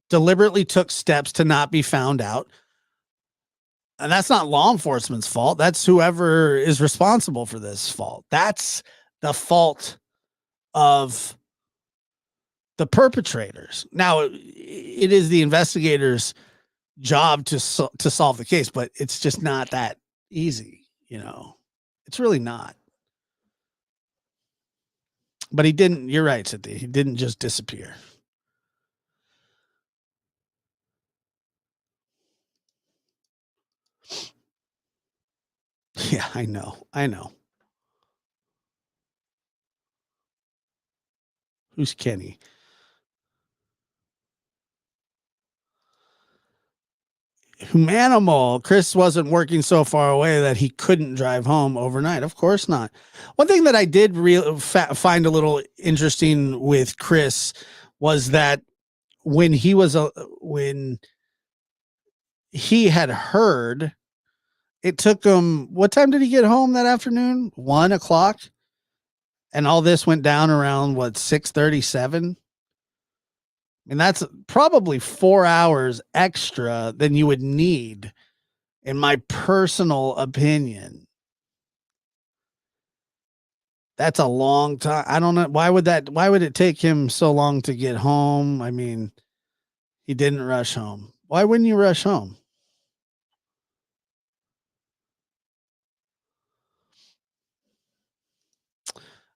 deliberately took steps to not be found out. And that's not law enforcement's fault. That's whoever is responsible for this fault. That's the fault of the perpetrators. Now, it is the investigators' job to solve the case, but it's just not that easy. It's really not. But he didn't. You're right, Cynthia. He didn't just disappear. Yeah, I know. Who's Kenny? Humanimal. Chris wasn't working so far away that he couldn't drive home overnight. Of course not. One thing that I did find a little interesting with Chris was that when he had heard, it took him, what time did he get home that afternoon? 1:00. And all this went down around 6:37. And that's probably 4 hours extra than you would need, in my personal opinion. That's a long time. I don't know. Why would it take him so long to get home? I mean, he didn't rush home. Why wouldn't you rush home?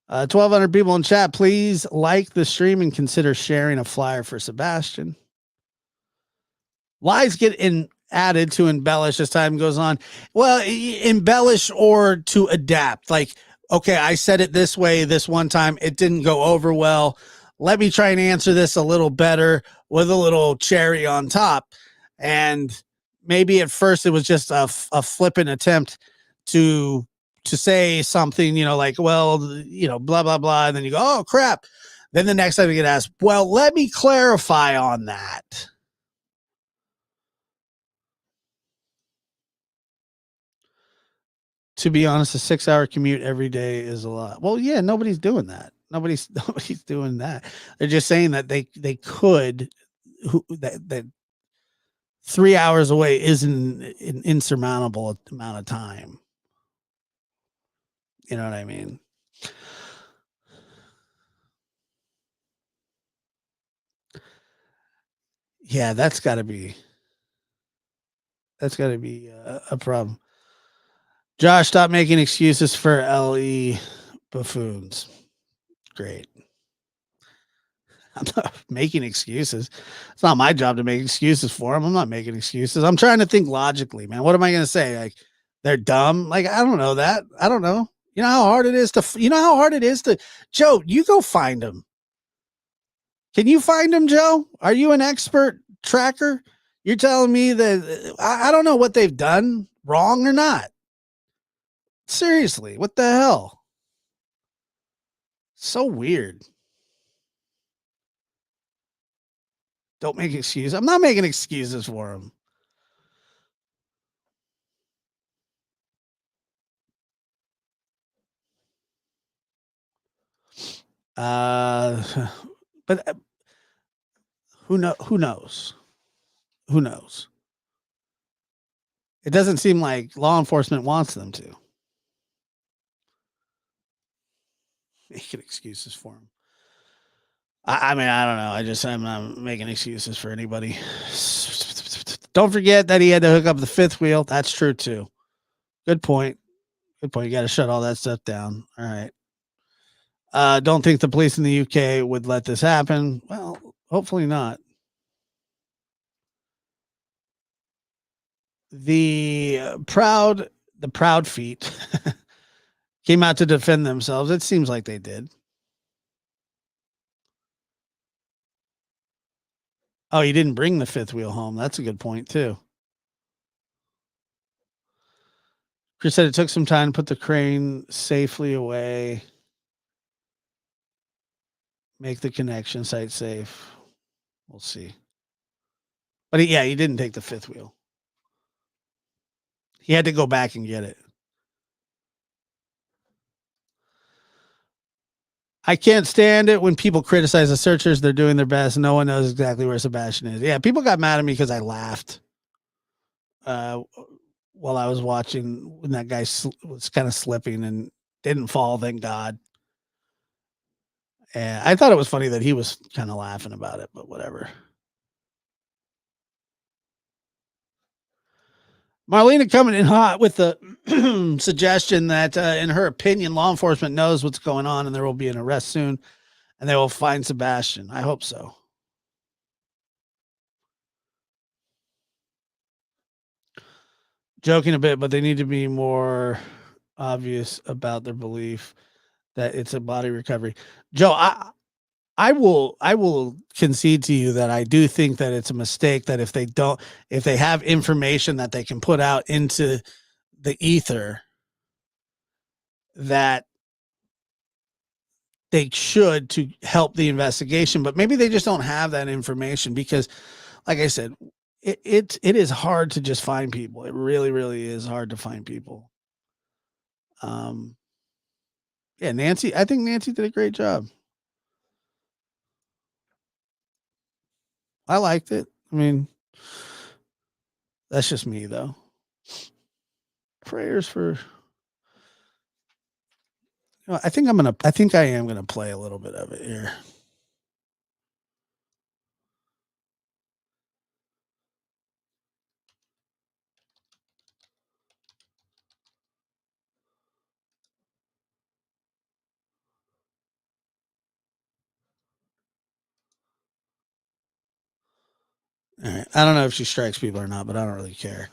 Uh, 1,200 people in chat. Please like the stream and consider sharing a flyer for Sebastian. Lies get added to embellish as time goes on. Well, embellish or to adapt. Like, okay, I said it this way this one time. It didn't go over well. Let me try and answer this a little better with a little cherry on top. And maybe at first it was just a flippant attempt to say something, like, well, blah, blah, blah. And then you go, oh, crap. Then the next time you get asked, well, let me clarify on that. To be honest, a 6-hour commute every day is a lot. Well, yeah, nobody's doing that. Nobody's nobody's doing that. They're just saying that they could that 3 hours away isn't an insurmountable amount of time. You know what I mean? Yeah, that's got to be a problem. Josh, stop making excuses for LE buffoons. Great. I'm not making excuses. It's not my job to make excuses for them. I'm not making excuses. I'm trying to think logically, man. What am I going to say? Like they're dumb? Like I don't know that. I don't know. You know how hard it is to. You know how hard it is to. Joe, you go find them. Can you find them, Joe? Are you an expert tracker? You're telling me that I don't know what they've done wrong or not. Seriously, what the hell? So weird. Don't make excuses. I'm not making excuses for him. But who know? Who knows? Who knows? It doesn't seem like law enforcement wants them to. Making excuses for him. I mean, I don't know. I'm not making excuses for anybody. Don't forget that he had to hook up the fifth wheel. That's true too. Good point. Good point. You got to shut all that stuff down. All right. Don't think the police in the UK would let this happen. Well, hopefully not. The proud feet came out to defend themselves. It seems like they did. Oh, you didn't bring the fifth wheel home. That's a good point too. Chris said it took some time to put the crane safely away. Make the connection site safe. We'll see. But he didn't take the fifth wheel. He had to go back and get it. I can't stand it when people criticize the searchers. They're doing their best. No one knows exactly where Sebastian is. Yeah, people got mad at me because I laughed while I was watching when that guy was kind of slipping and didn't fall, thank God. And I thought it was funny that he was kind of laughing about it, but whatever. Marlena coming in hot with the suggestion that, in her opinion, law enforcement knows what's going on and there will be an arrest soon and they will find Sebastian. I hope so. Joking a bit, but they need to be more obvious about their belief that it's a body recovery. Joe, I will concede to you that I do think that it's a mistake that if they have information that they can put out into the ether, that they should to help the investigation, but maybe they just don't have that information because, like I said, it is hard to just find people. It really, really is hard to find people. Yeah, I think Nancy did a great job. I liked it. I mean, that's just me though. Prayers for. I think I am gonna play a little bit of it here. All right. I don't know if she strikes people or not, but I don't really care.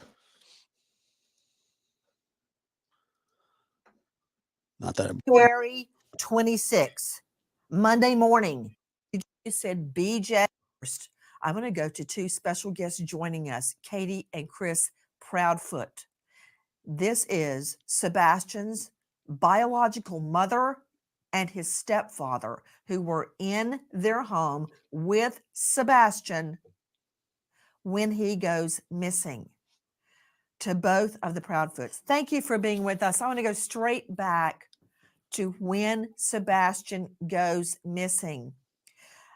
Not that. February 26th, Monday morning. You said BJ first. I'm going to go to two special guests joining us, Katie and Chris Proudfoot. This is Sebastian's biological mother and his stepfather, who were in their home with Sebastian when he goes missing. to both of the Proudfoots. Thank you for being with us. I want to go straight back to when Sebastian goes missing.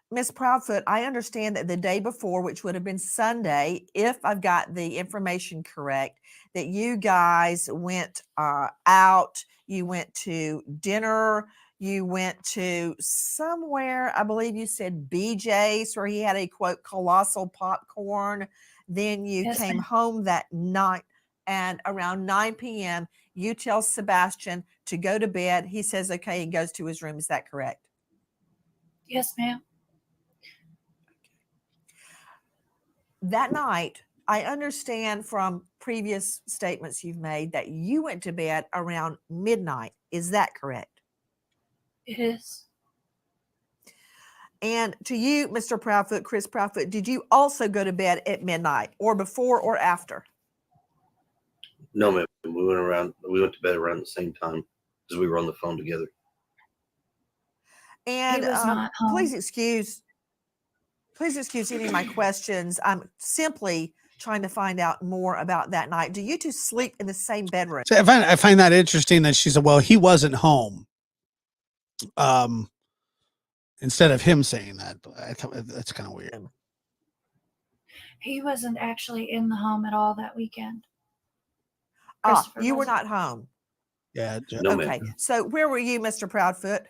Miss Proudfoot, I understand that the day before, which would have been Sunday, if I've got the information correct, that you guys went out, you went to dinner, you went to somewhere, I believe you said BJ's, where he had a quote, colossal popcorn. Then you Yes, came ma'am. home that night, and around 9 p.m., you tell Sebastian to go to bed. He says, okay, and goes to his room. Is that correct? Yes, ma'am. That night, I understand from previous statements you've made that you went to bed around midnight. Is that correct? It is. And to you, Mr. Proudfoot, Chris Proudfoot, did you also go to bed at midnight or before or after? No, ma'am. We went to bed around the same time because we were on the phone together. And was not home. please excuse any of my questions. I'm simply trying to find out more about that night. Do you two sleep in the same bedroom? So I find that interesting that she said, well, he wasn't home. Instead of him saying that, but I thought that's kind of weird. He wasn't actually in the home at all that weekend. Ah, Christopher you were wasn't. not home. Yeah. No, Okay. ma'am. So where were you, Mr. Proudfoot?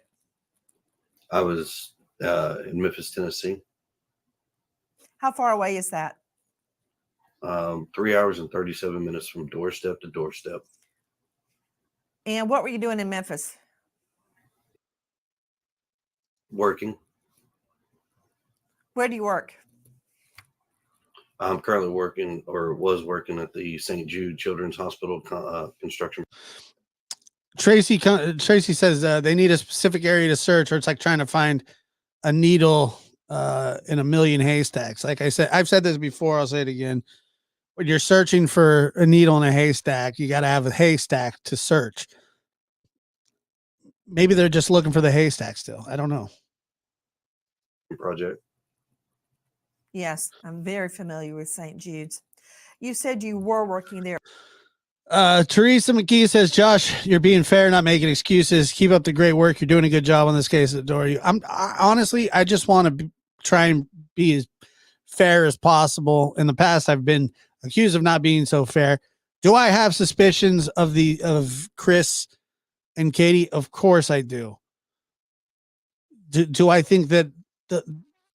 I was in Memphis, Tennessee. How far away is that? 3 hours and 37 minutes from doorstep to doorstep. And what were you doing in Memphis? Working. Where do you work? I'm currently working, or was working, at the St. Jude Children's Hospital construction. Tracy says they need a specific area to search, or it's like trying to find a needle in a million haystacks. Like I said, I've said this before, I'll say it again. When you're searching for a needle in a haystack, you got to have a haystack to search. Maybe they're just looking for the haystack still. I don't know. Project. Yes, I'm very familiar with St. Jude's. You said you were working there. Teresa McKee says, Josh, you're being fair, not making excuses. Keep up the great work. You're doing a good job on this case. Adore you. Honestly, I just want to try and be as fair as possible. In the past, I've been accused of not being so fair. Do I have suspicions of Chris and Katie? Of course I do. Do I think that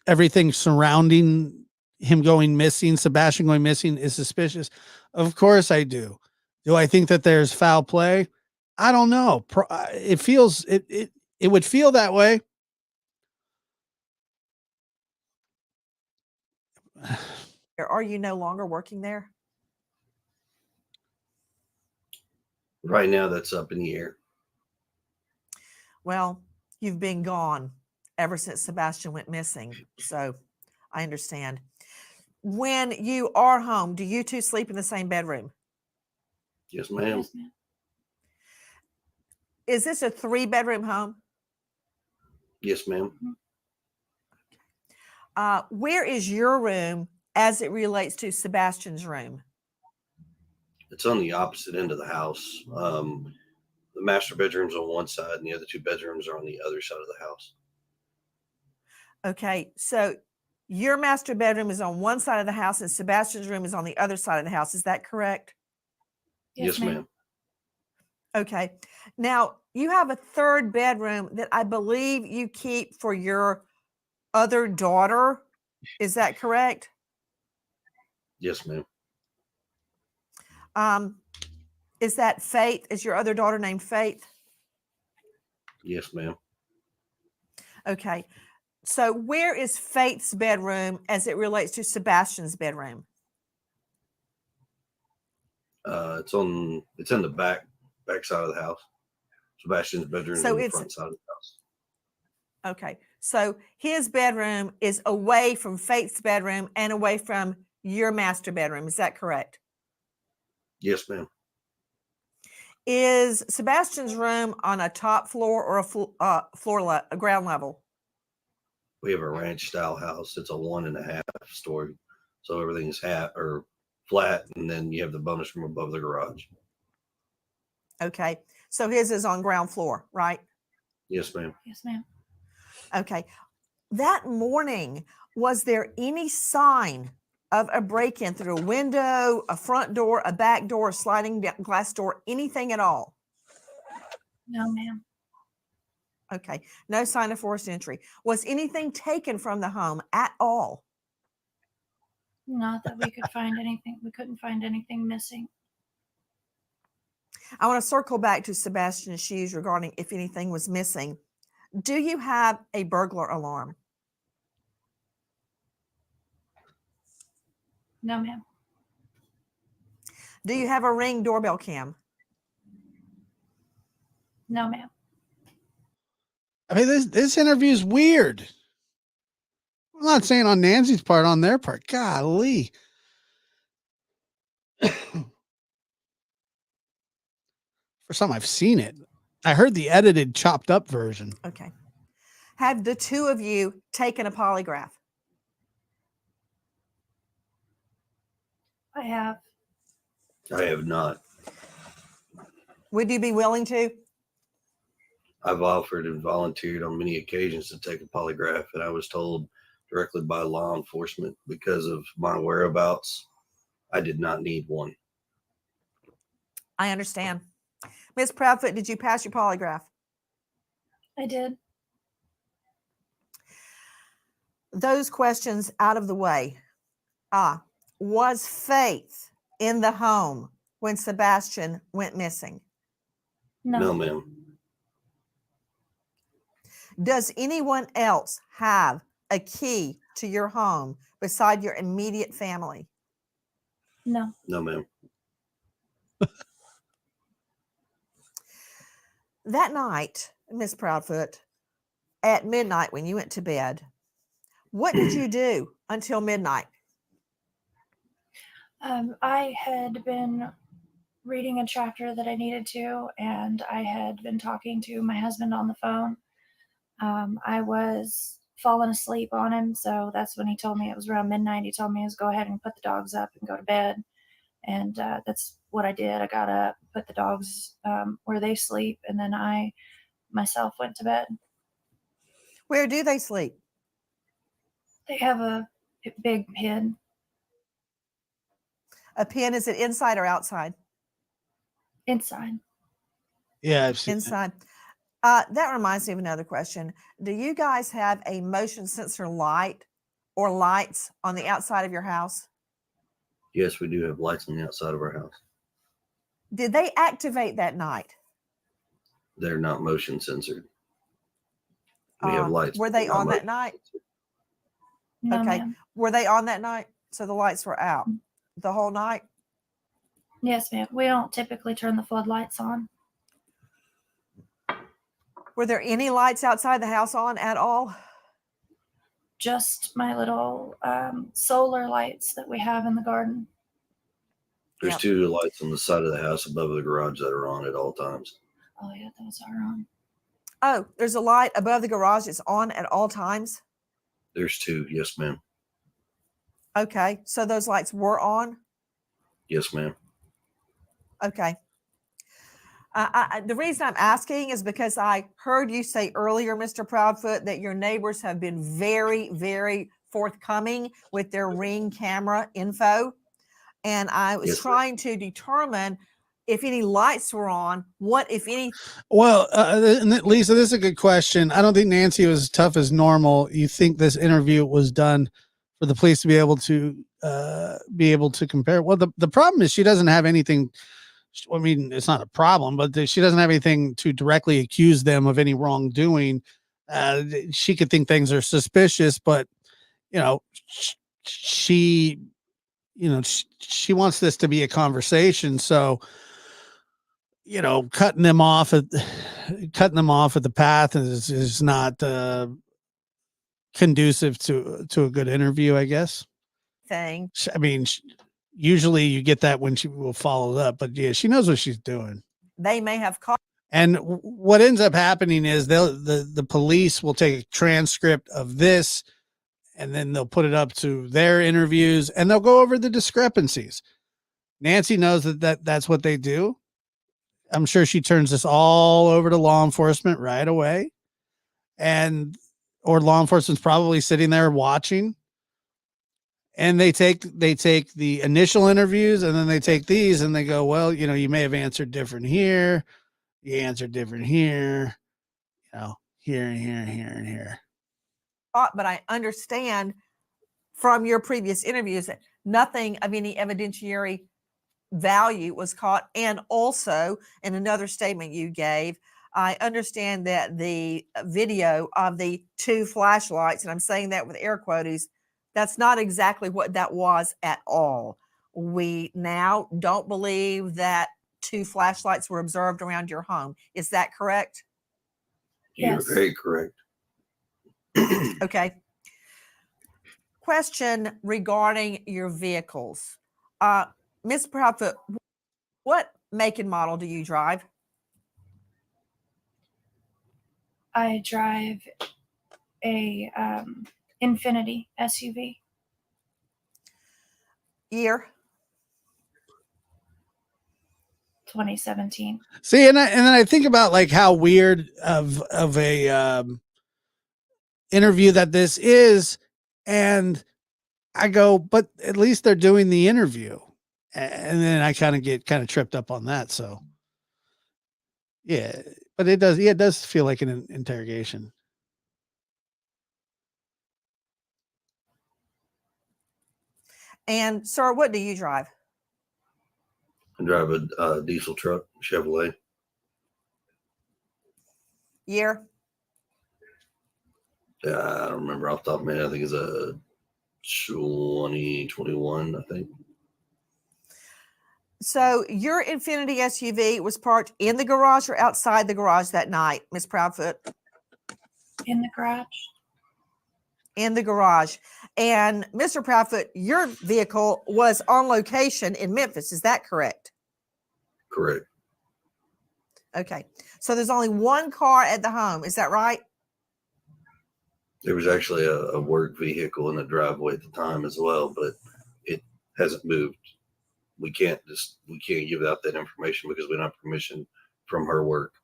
everything surrounding him going missing, Sebastian going missing, is suspicious? Of course I do. Do I think that there's foul play? I don't know. It would feel that way. Are you no longer working there? Right now, that's up in the air. Well, you've been gone ever since Sebastian went missing. So I understand. When you are home, do you two sleep in the same bedroom? Yes, ma'am. Yes, ma'am. Is this a 3-bedroom home? Yes, ma'am. Where is your room as it relates to Sebastian's room? It's on the opposite end of the house. The master bedroom's on one side, and the other 2 bedrooms are on the other side of the house. Okay, so your master bedroom is on one side of the house and Sebastian's room is on the other side of the house. Is that correct? Yes, ma'am. Okay. Now, you have a 3rd bedroom that I believe you keep for your other daughter. Is that correct? Yes, ma'am. Is that Faith? Is your other daughter named Faith? Yes, ma'am. Okay. So where is Faith's bedroom as it relates to Sebastian's bedroom? It's in the back side of the house. Sebastian's bedroom So on the it's- front side of the house. Okay. So his bedroom is away from Faith's bedroom and away from your master bedroom. Is that correct? Yes, ma'am. Is Sebastian's room on a top floor or a ground level? We have a ranch style house. It's a 1.5 story, so everything is flat, and then you have the bonus room above the garage. Okay. So his is on ground floor, right? Yes, ma'am. Yes, ma'am. Okay. That morning, was there any sign of a break-in through a window, a front door, a back door, a sliding glass door, anything at all? No, ma'am. Okay. No sign of forced entry. Was anything taken from the home at all? Not that we could find anything. We couldn't find anything missing. I want to circle back to Sebastian's shoes regarding if anything was missing. Do you have a burglar alarm? No, ma'am. Do you have a Ring doorbell cam? No, ma'am. I mean, this interview is weird. I'm not saying on Nancy's part, on their part. Golly. For some, I've seen it. I heard the edited, chopped up version. Okay. Have the two of you taken a polygraph? I have. I have not. Would you be willing to? I've offered and volunteered on many occasions to take a polygraph, and I was told directly by law enforcement because of my whereabouts, I did not need one. I understand. Ms. Proudfoot, did you pass your polygraph? I did. Those questions out of the way. Was Faith in the home when Sebastian went missing? No. No, ma'am. Does anyone else have a key to your home beside your immediate family? No. No, ma'am. That night, Miss Proudfoot, at midnight when you went to bed, what did you do until midnight? I had been reading a chapter that I needed to, and I had been talking to my husband on the phone. I was falling asleep on him, so that's when he told me it was around midnight. He told me to go ahead and put the dogs up and go to bed, and that's what I did. I got up, put the dogs where they sleep, and then I myself went to bed. Where do they sleep? They have a big pen. A pen, is it inside or outside? Inside. Yeah, I've seen it. Inside. That reminds me of another question. Do you guys have a motion sensor light or lights on the outside of your house? Yes, we do have lights on the outside of our house. Did they activate that night? They're not motion censored. We have lights. Were but they they're not on that motion night? censored. No, Okay. ma'am. Were they on that night? So the lights were out the whole night? Yes, ma'am. We don't typically turn the floodlights on. Were there any lights outside the house on at all? Just my little solar lights that we have in the garden. There's Yep. 2 lights on the side of the house above the garage that are on at all times. Oh, yeah, those are on. Oh, there's a light above the garage that's on at all times? There's 2. Yes, ma'am. Okay. So those lights were on? Yes, ma'am. Okay. The reason I'm asking is because I heard you say earlier, Mr. Proudfoot, that your neighbors have been very, very forthcoming with their Ring camera info. And I was Yes, ma'am. trying to determine if any lights were on, what, if any. Well, Lisa, this is a good question. I don't think Nancy was as tough as normal. You think this interview was done for the police to be able to compare? Well, the problem is she doesn't have anything. I mean, it's not a problem, but she doesn't have anything to directly accuse them of any wrongdoing. She could think things are suspicious, but you know, she wants this to be a conversation. So, cutting them off at the path is not conducive to a good interview, I guess. Thing. I mean, usually you get that when she will follow up, but yeah, she knows what she's doing. They may have caught. And what ends up happening is the police will take a transcript of this, and then they'll put it up to their interviews, and they'll go over the discrepancies. Nancy knows that's what they do. I'm sure she turns this all over to law enforcement right away. Or law enforcement's probably sitting there watching. And they take the initial interviews, and then they take these and they go, well, you may have answered different here. You answered different here, here and here and here and here. But I understand from your previous interviews that nothing of any evidentiary value was caught. And also, in another statement you gave, I understand that the video of the 2 flashlights, and I'm saying that with air quotes, that's not exactly what that was at all. We now don't believe that 2 flashlights were observed around your home. Is that correct? You're Yes. very correct. Okay. Question regarding your vehicles. Ms. Proudfoot, what make and model do you drive? I drive a Infinity SUV. Year? 2017. See, and then I think about like how weird of a interview that this is, and I go, but at least they're doing the interview, and then I get tripped up on that. So, yeah, but it does feel like an interrogation. And sir, what do you drive? I drive a diesel truck, Chevrolet. Year? I don't remember off the top of my head. I think it's a 2021, I think. So your Infinity SUV was parked in the garage or outside the garage that night, Ms. Proudfoot? In the garage. In the garage. And Mr. Proudfoot, your vehicle was on location in Memphis. Is that correct? Correct. Okay. So there's only one car at the home. Is that right? There was actually a work vehicle in the driveway at the time as well, but it hasn't moved. We can't give out that information because we don't have permission from her work.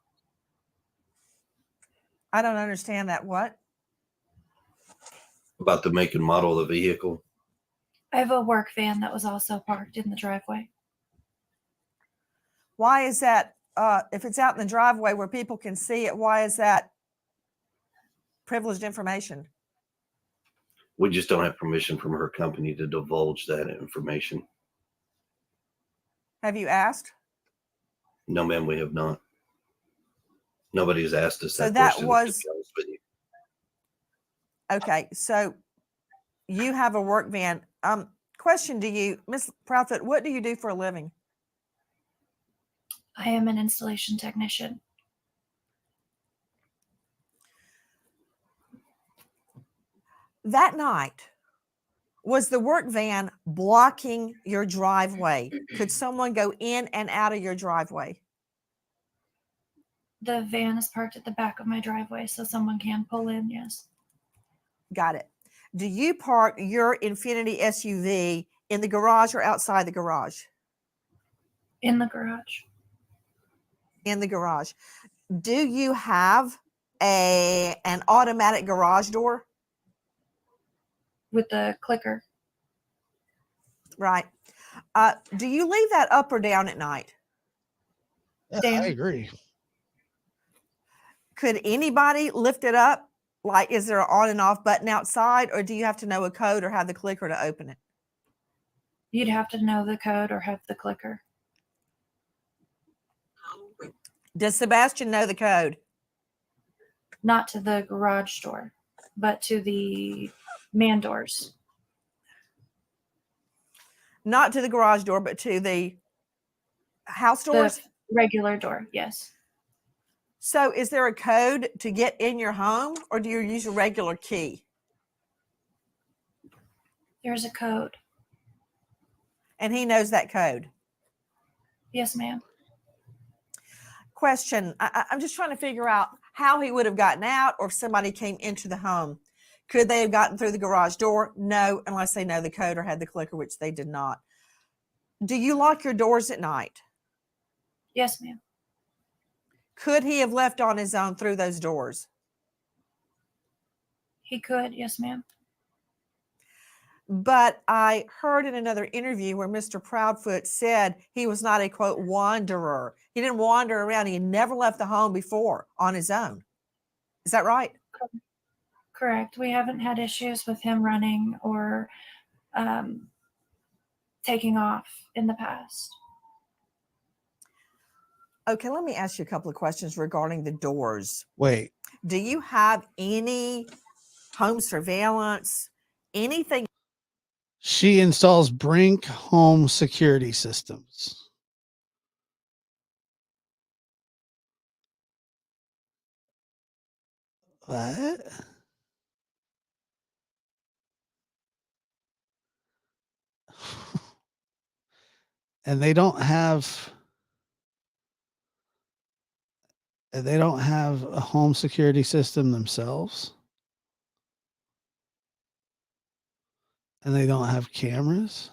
I don't understand that. What? About the make and model of the vehicle. I have a work van that was also parked in the driveway. Why is that? If it's out in the driveway where people can see it, why is that privileged information? We just don't have permission from her company to divulge that information. Have you asked? No, ma'am, we have not. Nobody's asked us So that that question. was- to be honest with you. Okay. So you have a work van. Question to you, Ms. Proudfoot, what do you do for a living? I am an installation technician. That night, was the work van blocking your driveway? Could someone go in and out of your driveway? The van is parked at the back of my driveway, so someone can pull in, yes. Got it. Do you park your Infinity SUV in the garage or outside the garage? In the garage. In the garage. Do you have an automatic garage door? With the clicker. Right. Do you leave that up or down at night? Yeah, Damn. I agree. Could anybody lift it up? Like, is there an on and off button outside, or do you have to know a code or have the clicker to open it? You'd have to know the code or have the clicker. Does Sebastian know the code? Not to the garage door, but to the man doors. Not to the garage door, but to the house doors? The regular door, yes. So is there a code to get in your home, or do you use a regular key? There's a code. And he knows that code. Yes, ma'am. Question. I'm just trying to figure out how he would have gotten out, or if somebody came into the home. Could they have gotten through the garage door? No, unless they know the code or had the clicker, which they did not. Do you lock your doors at night? Yes, ma'am. Could he have left on his own through those doors? He could. Yes, ma'am. But I heard in another interview where Mr. Proudfoot said he was not a quote wanderer. He didn't wander around. He had never left the home before on his own. Is that right? Correct. We haven't had issues with him running or taking off in the past. Okay, let me ask you a couple of questions regarding the doors. Wait, Do you have any home surveillance, anything? she installs Brink home security systems. What? And they don't have a home security system themselves. And they don't have cameras.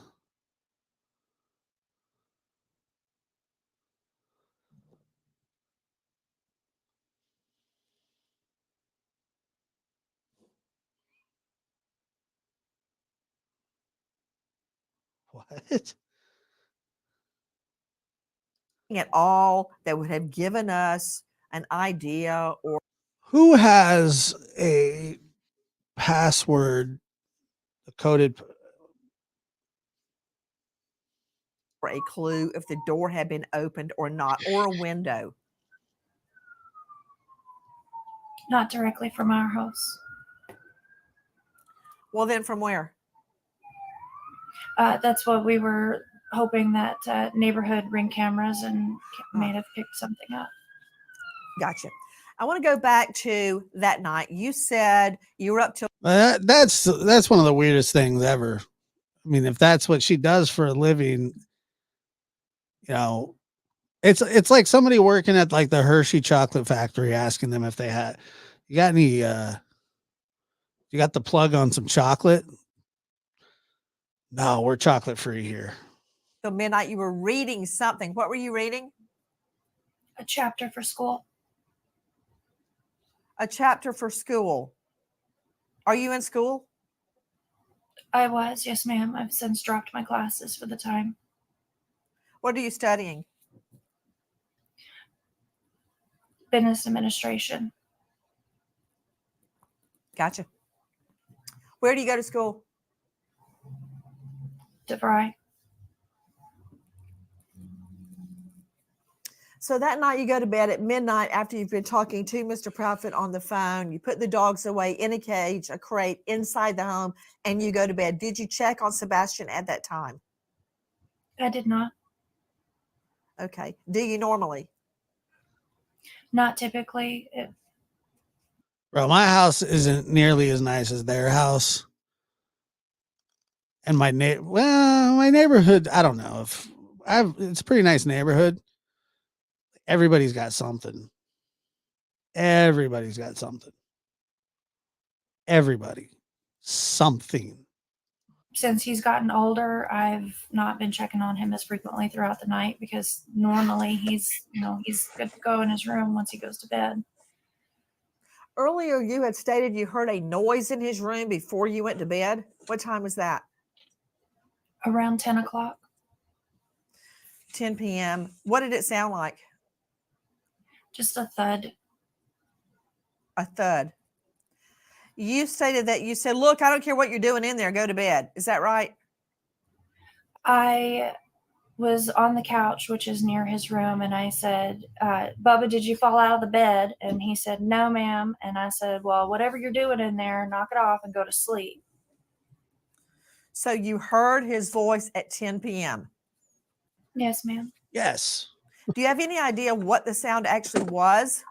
What? At all that would have given us an idea or Who has a password, a coded? a clue if the door had been opened or not, or a window? Not directly from our house. Well, then from where? That's what we were hoping that neighborhood Ring cameras and may have picked something up. Gotcha. I want to go back to that night. You said you were up till That's one of the weirdest things ever. I mean, if that's what she does for a living, you know, it's like somebody working at like the Hershey chocolate factory asking them if they had, you got any, you got the plug on some chocolate? No, we're chocolate free here. midnight. You were reading something. What were you reading? A chapter for school. A chapter for school. Are you in school? I was, yes, ma'am. I've since dropped my classes for the time. What are you studying? Business administration. Gotcha. Where do you go to school? DeVry. So that night you go to bed at midnight after you've been talking to Mr. Proudfoot on the phone. You put the dogs away in a cage, a crate inside the home, and you go to bed. Did you check on Sebastian at that time? I did not. Okay. Do you normally? Not typically. Bro, my house isn't nearly as nice as their house. And my neighborhood, I don't know if it's a pretty nice neighborhood. Everybody's got something. Everybody's got something. Everybody. Something. Since he's gotten older, I've not been checking on him as frequently throughout the night because normally he's good to go in his room once he goes to bed. Earlier, you had stated you heard a noise in his room before you went to bed. What time was that? Around 10 o'clock. 10 p.m. What did it sound like? Just a thud. A thud. You stated that you said, look, I don't care what you're doing in there. Go to bed. Is that right? I was on the couch, which is near his room, and I said, Bubba, did you fall out of the bed? And he said, no, ma'am. And I said, well, whatever you're doing in there, knock it off and go to sleep. So you heard his voice at 10 p.m. Yes, ma'am. Yes. Do you have any idea what the sound actually was?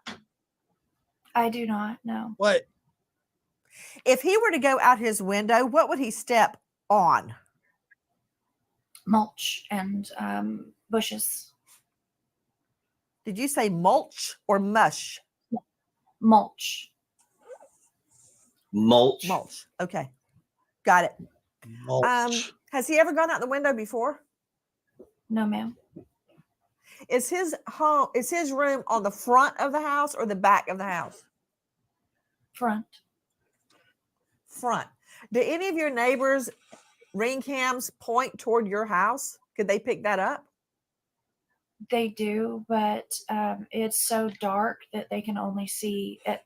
I do not know. What? If he were to go out his window, what would he step on? Mulch and bushes. Did you say mulch or mush? Mulch. Mulch. Mulch. Okay. Got it. Mulch. Has he ever gone out the window before? No, ma'am. Is his room on the front of the house or the back of the house? Front. Front. Do any of your neighbors' ring cams point toward your house? Could they pick that up? They do, but it's so dark that they can only see it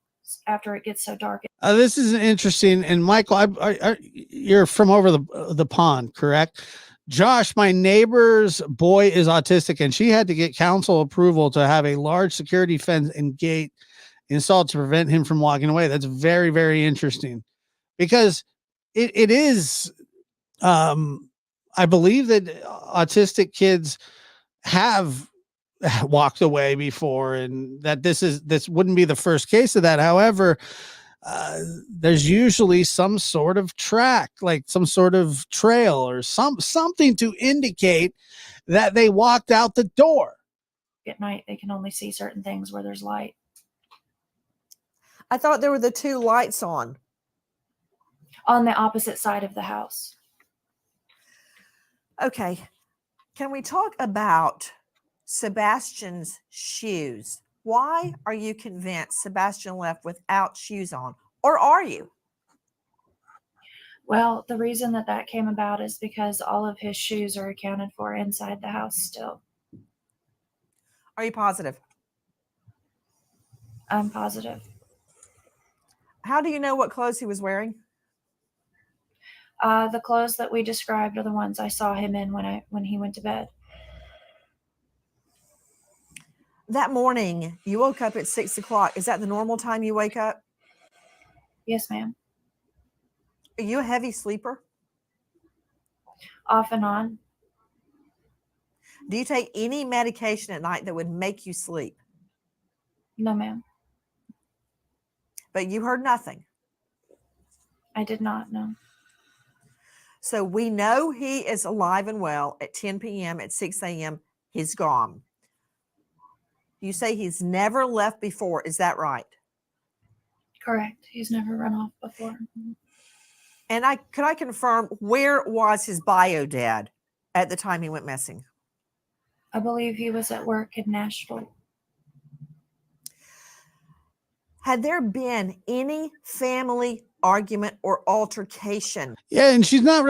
after it gets so dark. This is interesting. And Michael, you're from over the pond, correct? Josh, my neighbor's boy is autistic, and she had to get council approval to have a large security fence and gate installed to prevent him from walking away. That's very, very interesting, because it is, I believe that autistic kids have walked away before, and that this wouldn't be the first case of that. However, there's usually some sort of track, like some sort of trail or something to indicate that they walked out the door. At night, they can only see certain things where there's light. I thought there were the two lights on the opposite side of the house. Okay. Can we talk about Sebastian's shoes? Why are you convinced Sebastian left without shoes on? Or are you? Well, the reason that came about is because all of his shoes are accounted for inside the house still. Are you positive? I'm positive. How do you know what clothes he was wearing? The clothes that we described are the ones I saw him in when he went to bed. That morning, you woke up at 6 o'clock. Is that the normal time you wake up? Yes, ma'am. Are you a heavy sleeper? Off and on. Do you take any medication at night that would make you sleep? No, ma'am. But you heard nothing. I did not know. So we know he is alive and well at 10 p.m. At 6 a.m. He's gone. You say he's never left before. Is that right? Correct. He's never run off before. And could I confirm, where was his bio dad at the time he went missing? I believe he was at work in Nashville. Had there been any family argument or altercation? Yeah, and she's not,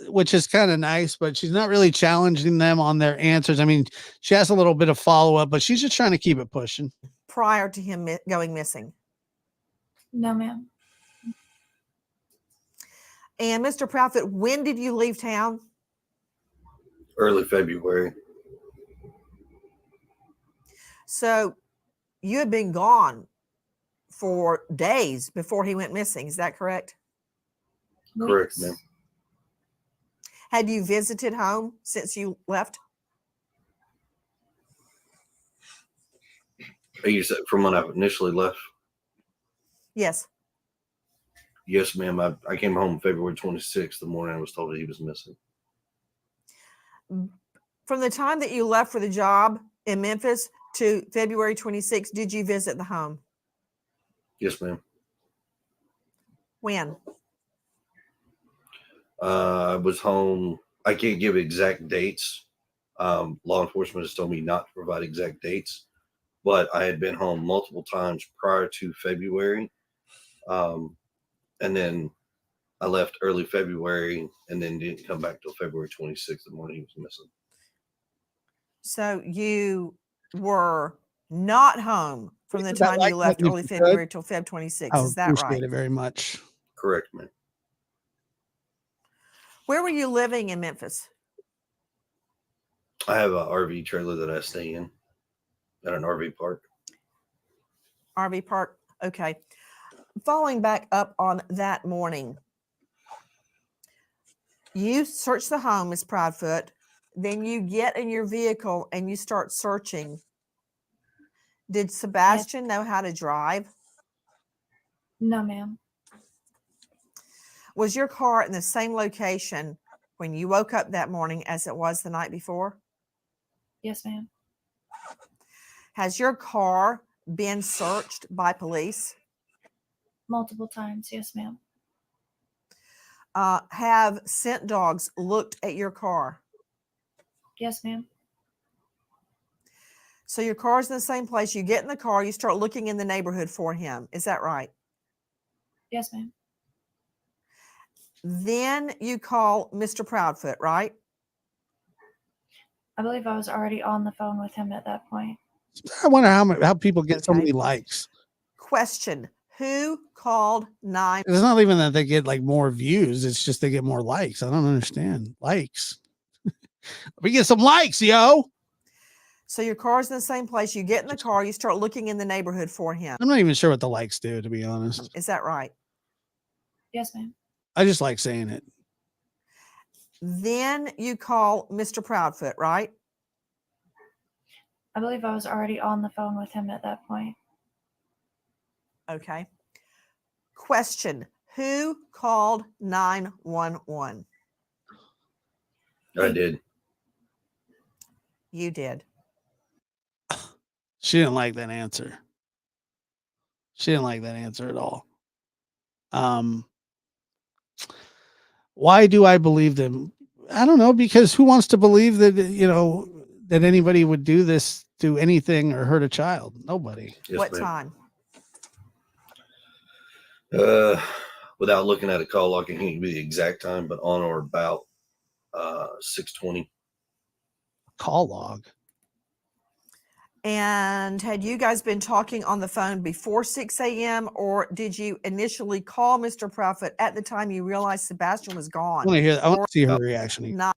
which is kind of nice, but she's not really challenging them on their answers. I mean, she has a little bit of follow-up, but she's just trying to keep it pushing. Prior to him going missing? No, ma'am. And Mr. Proudfoot, when did you leave town? Early February. So you had been gone for days before he went missing. Is that correct? Correct, ma'am. Had you visited home since you left? You said from when I initially left? Yes. Yes, ma'am. I came home February 26th, the morning I was told that he was missing. From the time that you left for the job in Memphis to February 26th, did you visit the home? Yes, ma'am. When? I was home. I can't give exact dates. Law enforcement has told me not to provide exact dates, but I had been home multiple times prior to February. And then I left early February and then didn't come back till February 26th, the morning he was missing. So you were not home from the time you left early February till Feb 26th. Is that right? Appreciate it very much. Correct, ma'am. Where were you living in Memphis? I have an RV trailer that I stay in at an RV park. RV park. Okay. Following back up on that morning, you search the home, Ms. Proudfoot. Then you get in your vehicle and you start searching. Did Sebastian know how to drive? No, ma'am. Was your car in the same location when you woke up that morning as it was the night before? Yes, ma'am. Has your car been searched by police? Multiple times. Yes, ma'am. Have scent dogs looked at your car? Yes, ma'am. So your car's in the same place. You get in the car, you start looking in the neighborhood for him. Is that right? Yes, ma'am. Then you call Mr. Proudfoot, right? I believe I was already on the phone with him at that point. I wonder how people get so Okay. many likes. Question: who called 9? It's not even that they get like more views. It's just they get more likes. I don't understand. Likes. We get some likes, yo. So your car's in the same place. You get in the car, you start looking in the neighborhood for him. I'm not even sure what the likes do, to be honest. Is that right? Yes, ma'am. I just like saying it. Then you call Mr. Proudfoot, right? I believe I was already on the phone with him at that point. Okay. Question: who called 911? I did. You did. She didn't like that answer. She didn't like that answer at all. Why do I believe them? I don't know, because who wants to believe that, that anybody would do this, do anything or hurt a child? Nobody. Yes, What ma'am. time? Without looking at a call log, I can't give you the exact time, but on or about 6:20. Call log. And had you guys been talking on the phone before 6 a.m. or did you initially call Mr. Proudfoot at the time you realized Sebastian was I gone? want to hear. I want Or to see her reaction. not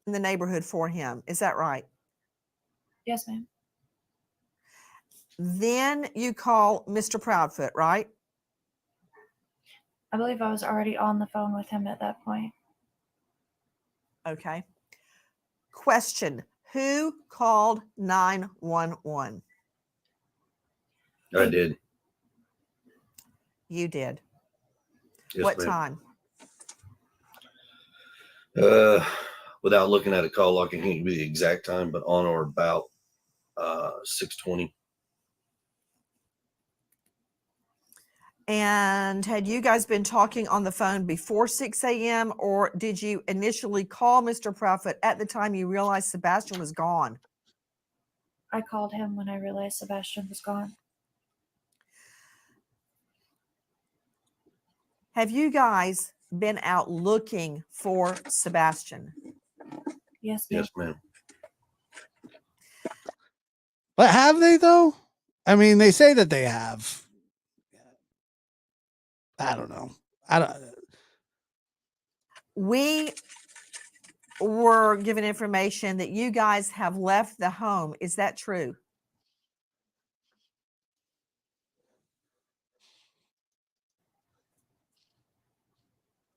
in the neighborhood for him. Is that right? Yes, ma'am. Then you call Mr. Proudfoot, right? I believe I was already on the phone with him at that point. Okay. Question: who called 911? I did. You did. Yes, What ma'am. time? Without looking at a call log, I can't give you the exact time, but on or about 6:20. And had you guys been talking on the phone before 6 a.m. or did you initially call Mr. Proudfoot at the time you realized Sebastian was gone? I called him when I realized Sebastian was gone. Have you guys been out looking for Sebastian? Yes, ma'am. Yes, ma'am. But have they though? I mean, they say that they have. I don't know. I don't. We were given information that you guys have left the home. Is that true?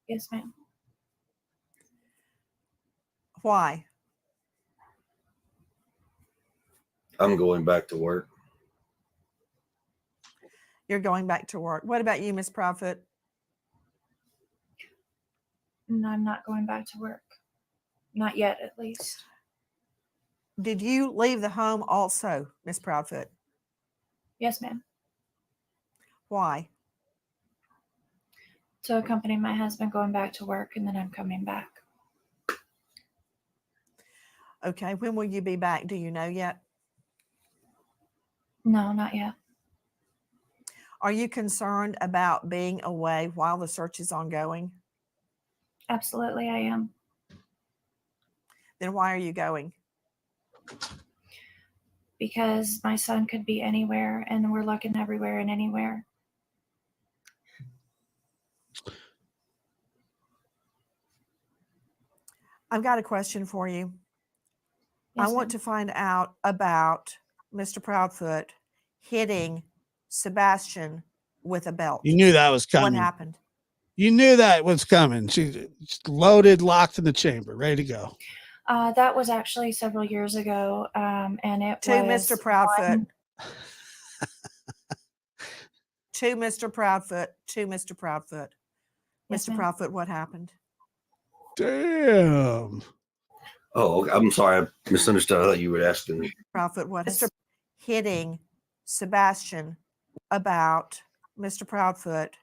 Yes, ma'am. Why? I'm going back to work. You're going back to work. What about you, Miss Proudfoot? No, I'm not going back to work. Not yet, at least. Did you leave the home also, Miss Proudfoot? Yes, ma'am. Why? To accompany my husband going back to work, and then I'm coming back. Okay. When will you be back? Do you know yet? No, not yet. Are you concerned about being away while the search is ongoing? Absolutely, I am. Then why are you going? Because my son could be anywhere, and we're looking everywhere and anywhere. I've got a question for you. Yes, I want ma'am. to find out about Mr. Proudfoot hitting Sebastian with a belt. You knew that was What coming. happened? You knew that was coming. She's loaded, locked in the chamber, ready to go. That was actually several years ago, and it To was Mr. Proudfoot. one- To Mr. Proudfoot. To Mr. Proudfoot. Yes, Mr. ma'am. Proudfoot, what happened? Damn. Oh, I'm sorry. I misunderstood. I thought you were asking. Proudfoot, what Mr. hitting Sebastian about Mr. Proudfoot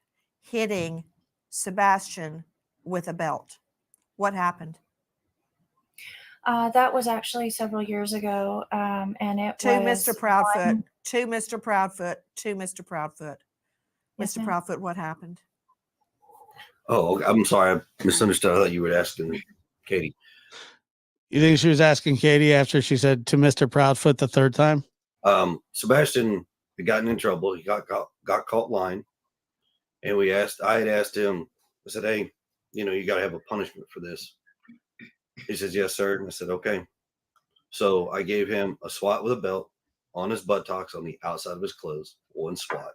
hitting Sebastian with a belt. What happened? That was actually several years ago, and it To was Mr. Proudfoot. one- To Mr. Proudfoot. To Mr. Proudfoot. Yes, Mr. ma'am. Proudfoot, what happened? Oh, I'm sorry. I misunderstood. I thought you were asking Katie. You think she was asking Katie after she said to Mr. Proudfoot the third time? Sebastian had gotten in trouble. He got caught lying. And I had asked him, I said, hey, you got to have a punishment for this. He says, yes, sir. And I said, okay. So I gave him a swat with a belt on his buttocks on the outside of his clothes, one swat.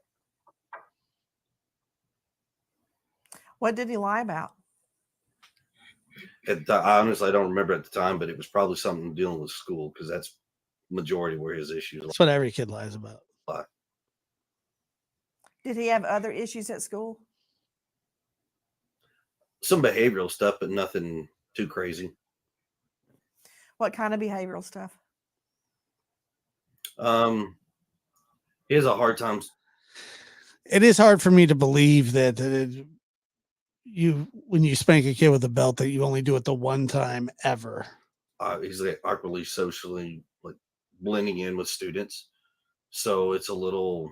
What did he lie about? Honestly, I don't remember at the time, but it was probably something dealing with school because that's majority where his issues That's what every kid lies about. lie. Did he have other issues at school? Some behavioral stuff, but nothing too crazy. What kind of behavioral stuff? He has a hard time. It is hard for me to believe that when you spank a kid with a belt, that you only do it the one time ever. He's like awkwardly socially like blending in with students. So it's a little,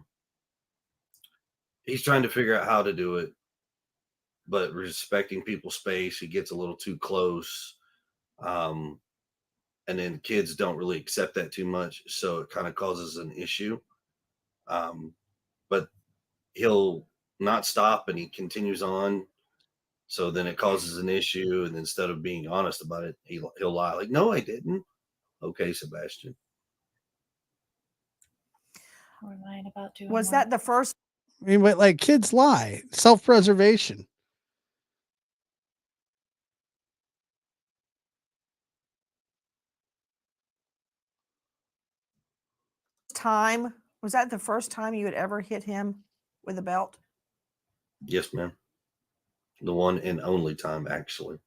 he's trying to figure out how to do it, but respecting people's space. He gets a little too close. And then kids don't really accept that too much. So it kind of causes an issue. But he'll not stop and he continues on. So then it causes an issue. And instead of being honest about it, he'll lie like, no, I didn't. Okay, Sebastian. We're lying about doing. Was work. that the first? I mean, but like kids lie, self-preservation. time? Was that the first time you had ever hit him with a belt? Yes, ma'am. The one and only time, actually.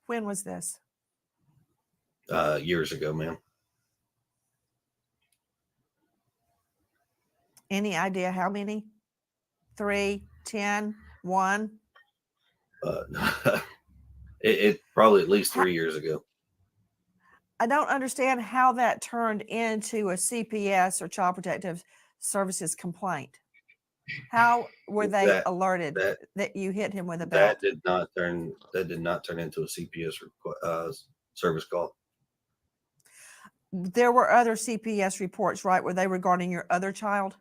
When was this? Years ago, ma'am. Any idea how many? 3, 10, 1? It probably at least 3 years ago. I don't understand how that turned into a CPS or Child Protective Services complaint. How were they alerted that you hit him with a belt? That did not turn into a CPS service call. There were other CPS reports, right? Were they regarding your other child?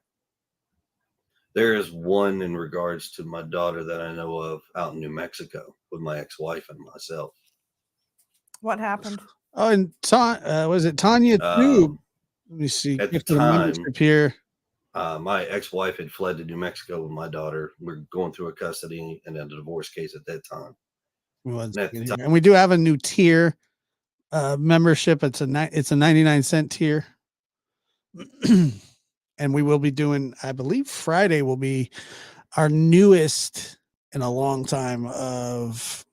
There is one in regards to my daughter that I know of out in New Mexico with my ex-wife and myself. What happened? Oh, and was it Tanya too? Let me see. At the Get the membership time, here. my ex-wife had fled to New Mexico with my daughter. We're going through a custody and a divorce case at that time. And we do have a new tier membership. It's a 99-cent tier. And we will be doing, I believe Friday will be our newest in a long time of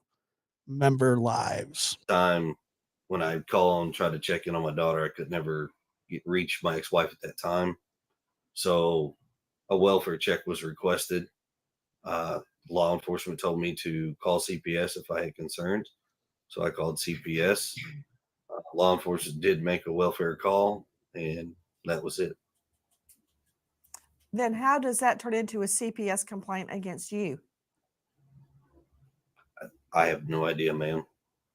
member lives. Time when I call and try to check in on my daughter, I could never reach my ex-wife at that time. So a welfare check was requested. Law enforcement told me to call CPS if I had concerns. So I called CPS. Law enforcement did make a welfare call, and that was it. Then how does that turn into a CPS complaint against you? I have no idea, ma'am.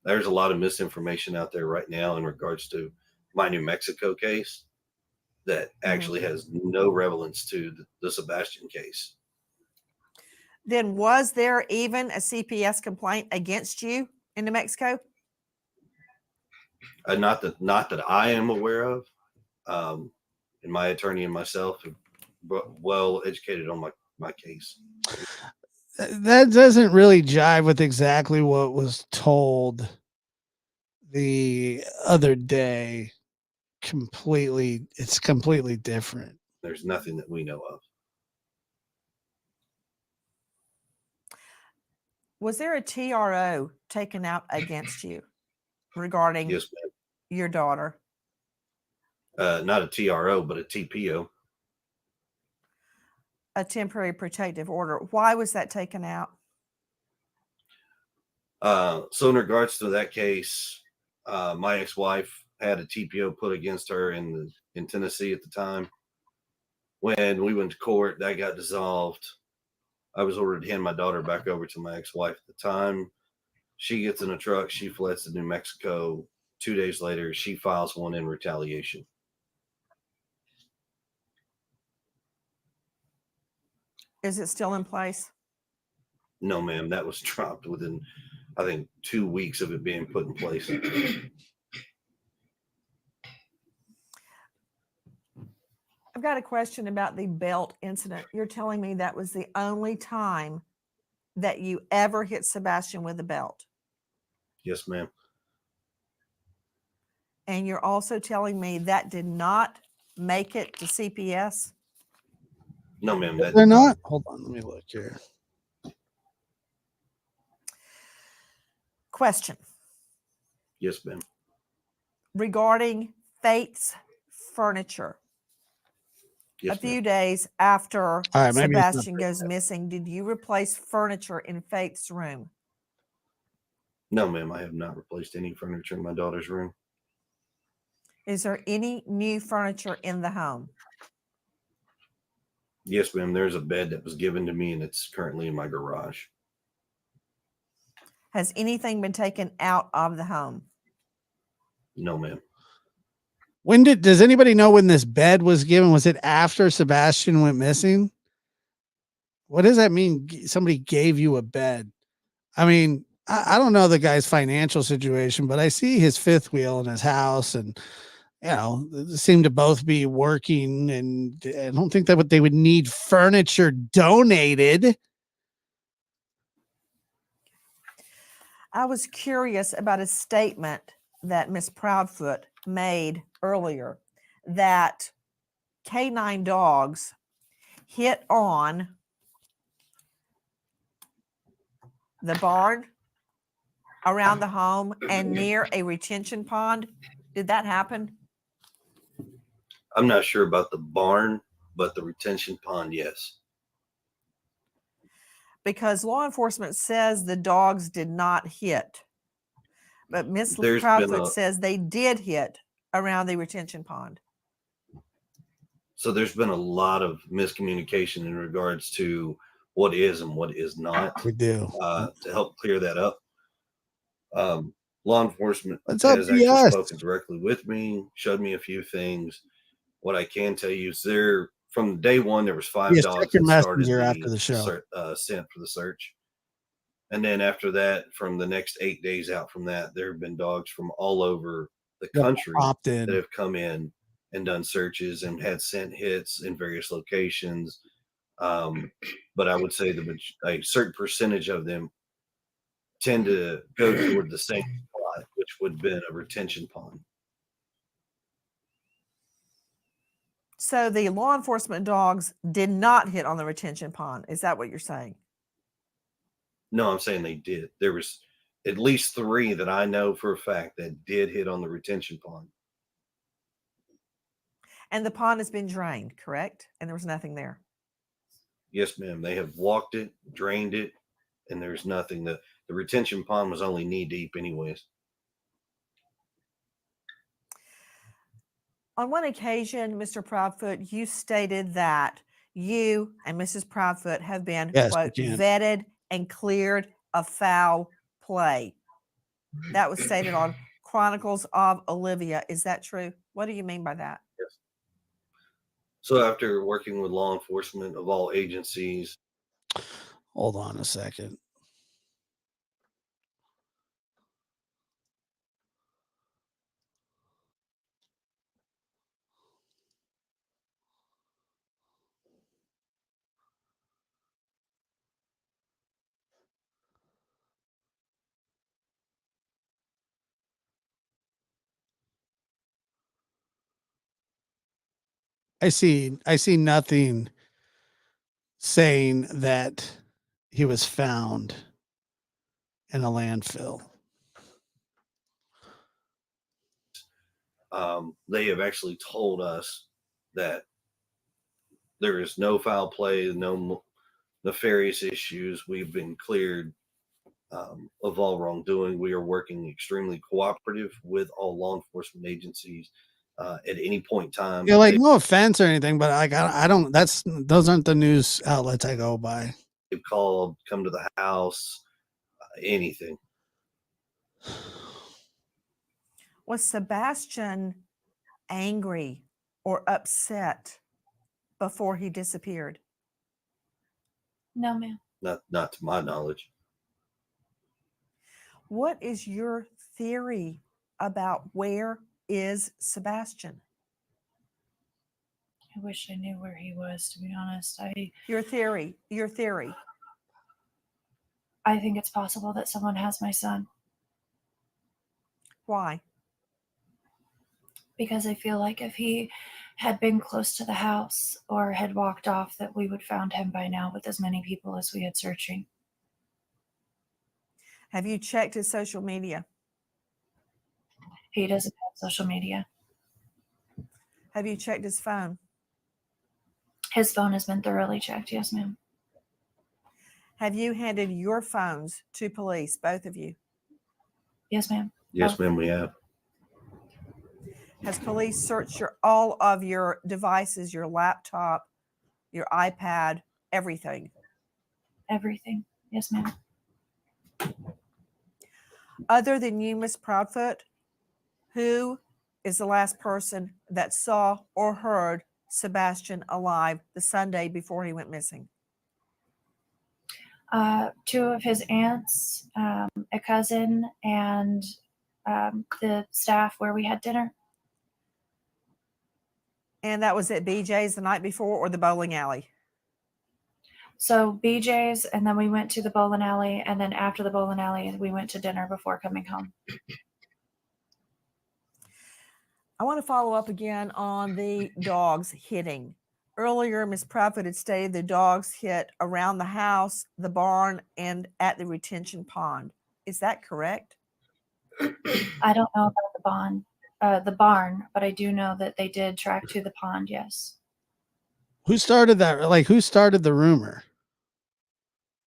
There's a lot of misinformation out there right now in regards to my New Mexico case that actually has no relevance to the Sebastian case. Then was there even a CPS complaint against you in New Mexico? Not that I am aware of. And my attorney and myself are well educated on my case. That doesn't really jive with exactly what was told the other day. It's completely different. There's nothing that we know of. Was there a TRO taken out against you regarding Yes, ma'am. your daughter? Not a TRO, but a TPO. A temporary protective order. Why was that taken out? So in regards to that case, my ex-wife had a TPO put against her in Tennessee at the time. When we went to court, that got dissolved. I was ordered to hand my daughter back over to my ex-wife at the time. She gets in a truck. She fleds to New Mexico. 2 days later, she files one in retaliation. Is it still in place? No, ma'am, that was dropped within, I think, 2 weeks of it being put in place. I've got a question about the belt incident. You're telling me that was the only time that you ever hit Sebastian with a belt. Yes, ma'am. And you're also telling me that did not make it to CPS? No, ma'am, that They're did not. not. Hold on, let me look here. Question Yes, ma'am. regarding Faith's furniture. Yes, A few ma'am. days after All right, maybe it's not Sebastian goes missing, did you replace furniture in Faith's room? No, ma'am, I have not replaced any furniture in my daughter's room. Is there any new furniture in the home? Yes, ma'am, there's a bed that was given to me and it's currently in my garage. Has anything been taken out of the home? No, ma'am. Does anybody know when this bed was given? Was it after Sebastian went missing? What does that mean? Somebody gave you a bed. I mean, I don't know the guy's financial situation, but I see his fifth wheel in his house, and they seem to both be working, and I don't think that they would need furniture donated. I was curious about a statement that Miss Proudfoot made earlier that canine dogs hit on the barn around the home and near a retention pond. Did that happen? I'm not sure about the barn, but the retention pond, yes. Because law enforcement says the dogs did not hit, but Miss There's Proudfoot says they did hit around the retention pond. So there's been a lot of miscommunication in regards to what is and what is not. We do. To help clear that up, law enforcement What's up, has actually BS? spoken directly with me, showed me a few things. What I can tell you is from day one, there was 5 Yes, dogs check your that started messenger after the show. scent for the search. And then after that, from the next 8 days out from that, there have been dogs from all over the country Opted. that have come in and done searches and had scent hits in various locations. But I would say a certain percentage of them tend to go toward the same spot, which would have been a retention pond. So the law enforcement dogs did not hit on the retention pond. Is that what you're saying? No, I'm saying they did. There was at least 3 that I know for a fact that did hit on the retention pond. And the pond has been drained, correct? And there was nothing there. Yes, ma'am. They have walked it, drained it, and there's nothing. The retention pond was only knee deep anyways. On one occasion, Mr. Proudfoot, you stated that you and Mrs. Proudfoot have been, quote, vetted and cleared of foul play. That was stated on Chronicles of Olivia. Is that true? What do you mean by that? Yes. So after working with law enforcement of all agencies. Hold on a second. I see nothing saying that he was found in a landfill. They have actually told us that there is no foul play, no nefarious issues. We've been cleared of all wrongdoing. We are working extremely cooperative with all law enforcement agencies. At any point in time, Yeah, like no offense or anything, but like I don't. Those aren't the news outlets I go by. they've called, come to the house, anything. Was Sebastian angry or upset before he disappeared? No, ma'am. Not to my knowledge. What is your theory about where is Sebastian? I wish I knew where he was, to be honest. Your theory. I think it's possible that someone has my son, Why? because I feel like if he had been close to the house or had walked off, that we would found him by now with as many people as we had searching. Have you checked his social media? He doesn't have social media. Have you checked his phone? His phone has been thoroughly checked. Yes, ma'am. Have you handed your phones to police, both of you? Yes, ma'am. Yes, Oh. ma'am, we have. Has police searched all of your devices, your laptop, your iPad, everything? Everything. Yes, ma'am. Other than you, Miss Proudfoot, who is the last person that saw or heard Sebastian alive the Sunday before he went missing? Two of his aunts, a cousin, and the staff where we had dinner. And that was at BJ's the night before or the bowling alley? So BJ's, and then we went to the bowling alley, and then after the bowling alley, we went to dinner before coming home. I want to follow up again on the dogs hitting. Earlier, Ms. Proudfoot had stated the dogs hit around the house, the barn, and at the retention pond. Is that correct? I don't know about the barn, but I do know that they did track to the pond. Yes. Who started that? Like, who started the rumor?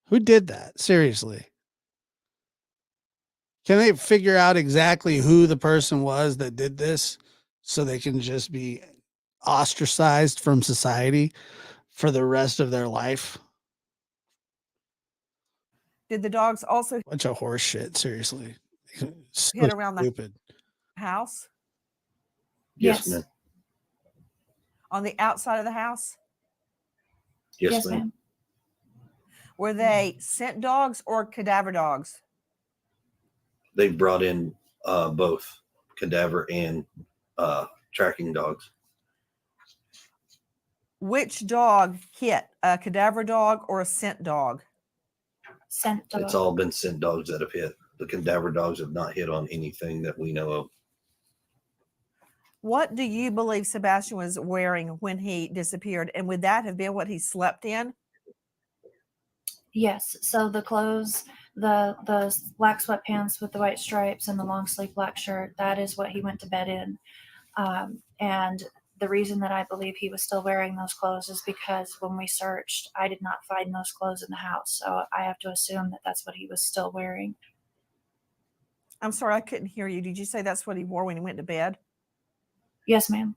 Who did that? Seriously. Can they figure out exactly who the person was that did this so they can just be ostracized from society for the rest of their life? Did the dogs also Bunch of horse shit, seriously. So hit around the stupid. house? Yes, ma'am. On the outside of the house? Yes, ma'am. Were they scent dogs or cadaver dogs? They brought in both cadaver and tracking dogs. Which dog hit? A cadaver dog or a scent dog? Scent dog. It's all been scent dogs that have hit. The cadaver dogs have not hit on anything that we know of. What do you believe Sebastian was wearing when he disappeared? And would that have been what he slept in? Yes. So the clothes, the black sweatpants with the white stripes and the long sleeve black shirt, that is what he went to bed in. And the reason that I believe he was still wearing those clothes is because when we searched, I did not find those clothes in the house. So I have to assume that that's what he was still wearing. I'm sorry, I couldn't hear you. Did you say that's what he wore when he went to bed? Yes, ma'am.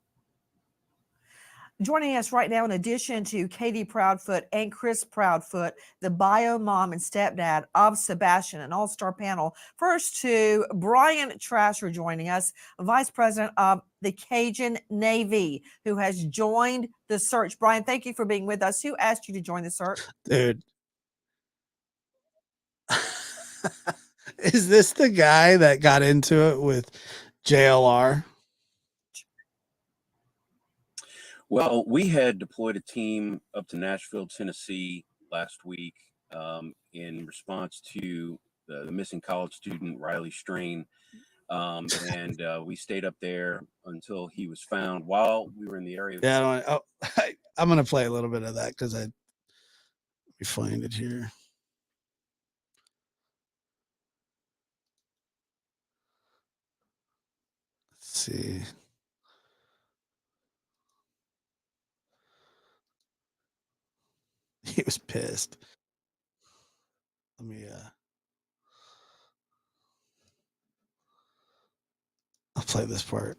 Joining us right now, in addition to Katie Proudfoot and Chris Proudfoot, the bio mom and stepdad of Sebastian, an all-star panel. First to Brian Trasher joining us, Vice President of the Cajun Navy, who has joined the search. Brian, thank you for being with us. Who asked you to join the search? Dude. Is this the guy that got into it with JLR? Well, we had deployed a team up to Nashville, Tennessee last week in response to the missing college student, Riley Strain. And we stayed up there until he was found while we were in the area. Yeah, I'm going to play a little bit of that because let me find it here. Let's see. He was pissed. Let me I'll play this part.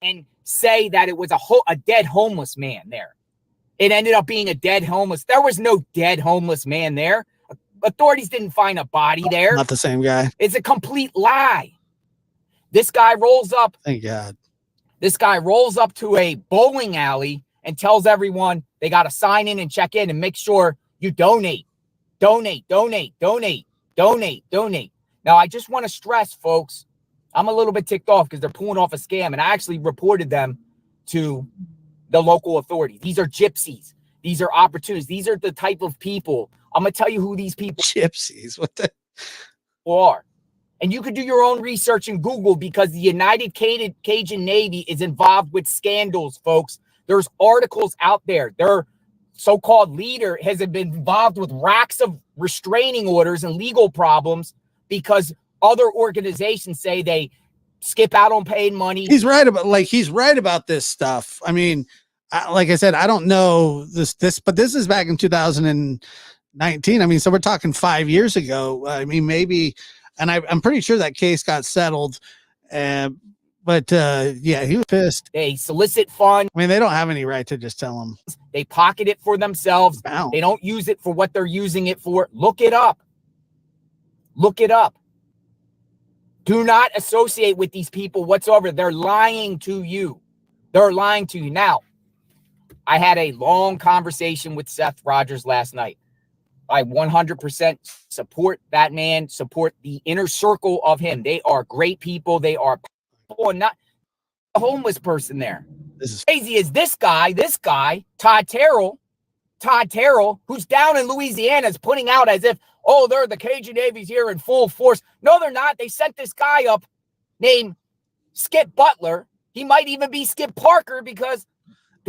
And say that it was a dead homeless man there. It ended up being a dead homeless. There was no dead homeless man there. Authorities didn't find a body there. Not the same guy. It's a complete lie. This guy rolls up. Thank God. This guy rolls up to a bowling alley and tells everyone they got to sign in and check in and make sure you donate. Donate, donate, donate, donate, donate. Now, I just want to stress, folks, I'm a little bit ticked off because they're pulling off a scam, and I actually reported them to the local authorities. These are gypsies. These are opportunists. These are the type of people. I'm going to tell you who these people Gypsies. What the? are. And you could do your own research in Google because the United Cajun Navy is involved with scandals, folks. There's articles out there. Their so-called leader has been involved with racks of restraining orders and legal problems because other organizations say they skip out on paying money. He's right about this stuff. I mean, like I said, I don't know this, but this is back in 2019. I mean, so we're talking 5 years ago. I mean, maybe, and I'm pretty sure that case got settled. But yeah, he was pissed. They solicit funds. I mean, they don't have any right to just tell him. They pocket it for themselves. Wow. They don't use it for what they're using it for. Look it up. Look it up. Do not associate with these people whatsoever. They're lying to you. They're lying to you. Now, I had a long conversation with Seth Rogers last night. I 100% support that man, support the inner circle of him. They are great people. They are not a homeless person there. This is crazy as this guy, Todd Terrell, who's down in Louisiana, is putting out as if, oh, they're the Cajun Navy's here in full force. No, they're not. They sent this guy up named Skip Butler. He might even be Skip Parker because.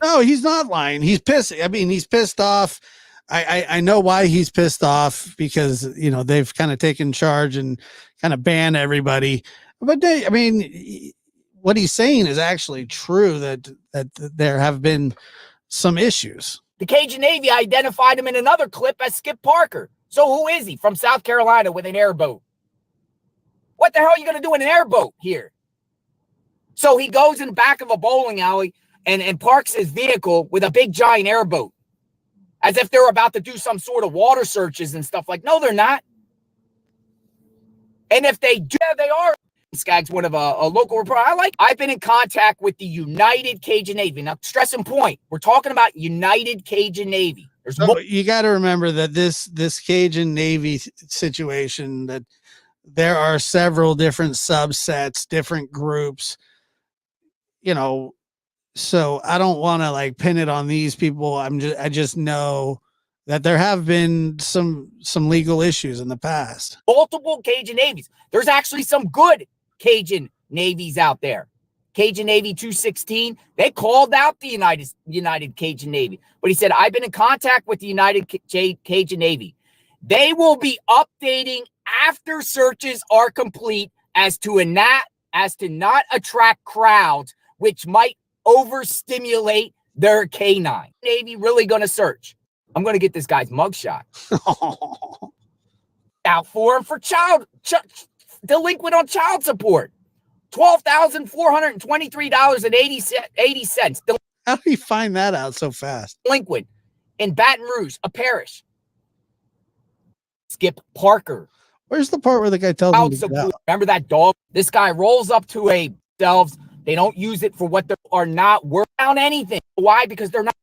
No, he's not lying. He's pissed. I mean, he's pissed off. I know why he's pissed off because, you know, they've kind of taken charge and kind of banned everybody. But I mean, what he's saying is actually true that there have been some issues. The Cajun Navy identified him in another clip as Skip Parker. So who is he? From South Carolina with an airboat. What the hell are you going to do in an airboat here? So he goes in the back of a bowling alley and parks his vehicle with a big giant airboat as if they're about to do some sort of water searches and stuff like, no, they're not. And if they do, they are. Skaggs, one of a local reporter. I've been in contact with the United Cajun Navy. Now, stress and point, we're talking about United Cajun Navy. There's so you got to remember that this Cajun Navy situation, that there are several different subsets, different groups, you know, so I don't want to like pin it on these people. I just know that there have been some legal issues in the past. Multiple Cajun Navies. There's actually some good Cajun Navies out there. Cajun Navy 216, they called out the United Cajun Navy. But he said, I've been in contact with the United Cajun Navy. They will be updating after searches are complete as to not attract crowds, which might overstimulate their canine. Navy really going to search. I'm going to get this guy's mugshot. Out for him for delinquent on child support. $12,423.80. How do you find that out so fast? Delinquent in Baton Rouge, a parish. Skip Parker. Where's the part where the guy tells him to get out? Remember that dog? This guy rolls up to themselves. They don't use it for what they are not worth on anything. Why? Because they're not.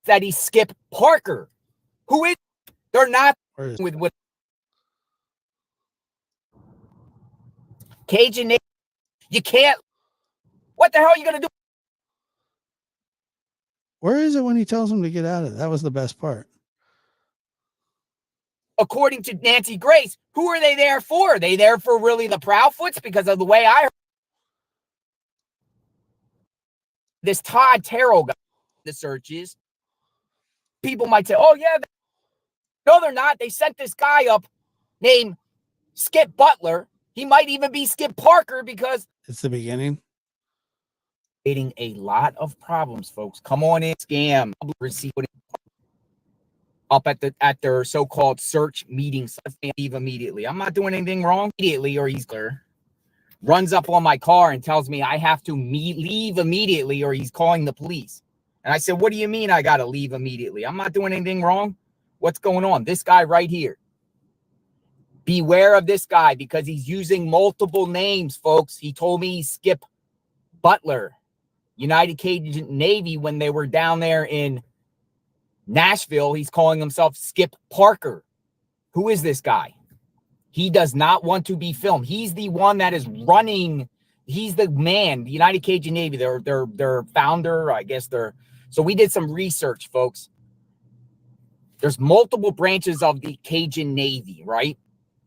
That he's Skip Parker. Who is? They're not with what. Cajun Navy. You can't. What the hell are you going to do? Where is it when he tells him to get out of it? That was the best part. According to Nancy Grace, who are they there for? Are they there for really the Proudfoots? Because of the way I heard this Todd Terrell guy, the searches, people might say, oh, yeah. No, they're not. They sent this guy up named Skip Butler. He might even be Skip Parker because It's the beginning. creating a lot of problems, folks. Come on in, scam. Receive up at their so-called search meetings. Leave immediately. I'm not doing anything wrong immediately, or he's clear. Runs up on my car and tells me I have to leave immediately, or he's calling the police. And I said, what do you mean I got to leave immediately? I'm not doing anything wrong. What's going on? This guy right here. Beware of this guy because he's using multiple names, folks. He told me he's Skip Butler, United Cajun Navy, when they were down there in Nashville. He's calling himself Skip Parker. Who is this guy? He does not want to be filmed. He's the one that is running. He's the man, the United Cajun Navy, their founder, I guess so we did some research, folks. There's multiple branches of the Cajun Navy, right?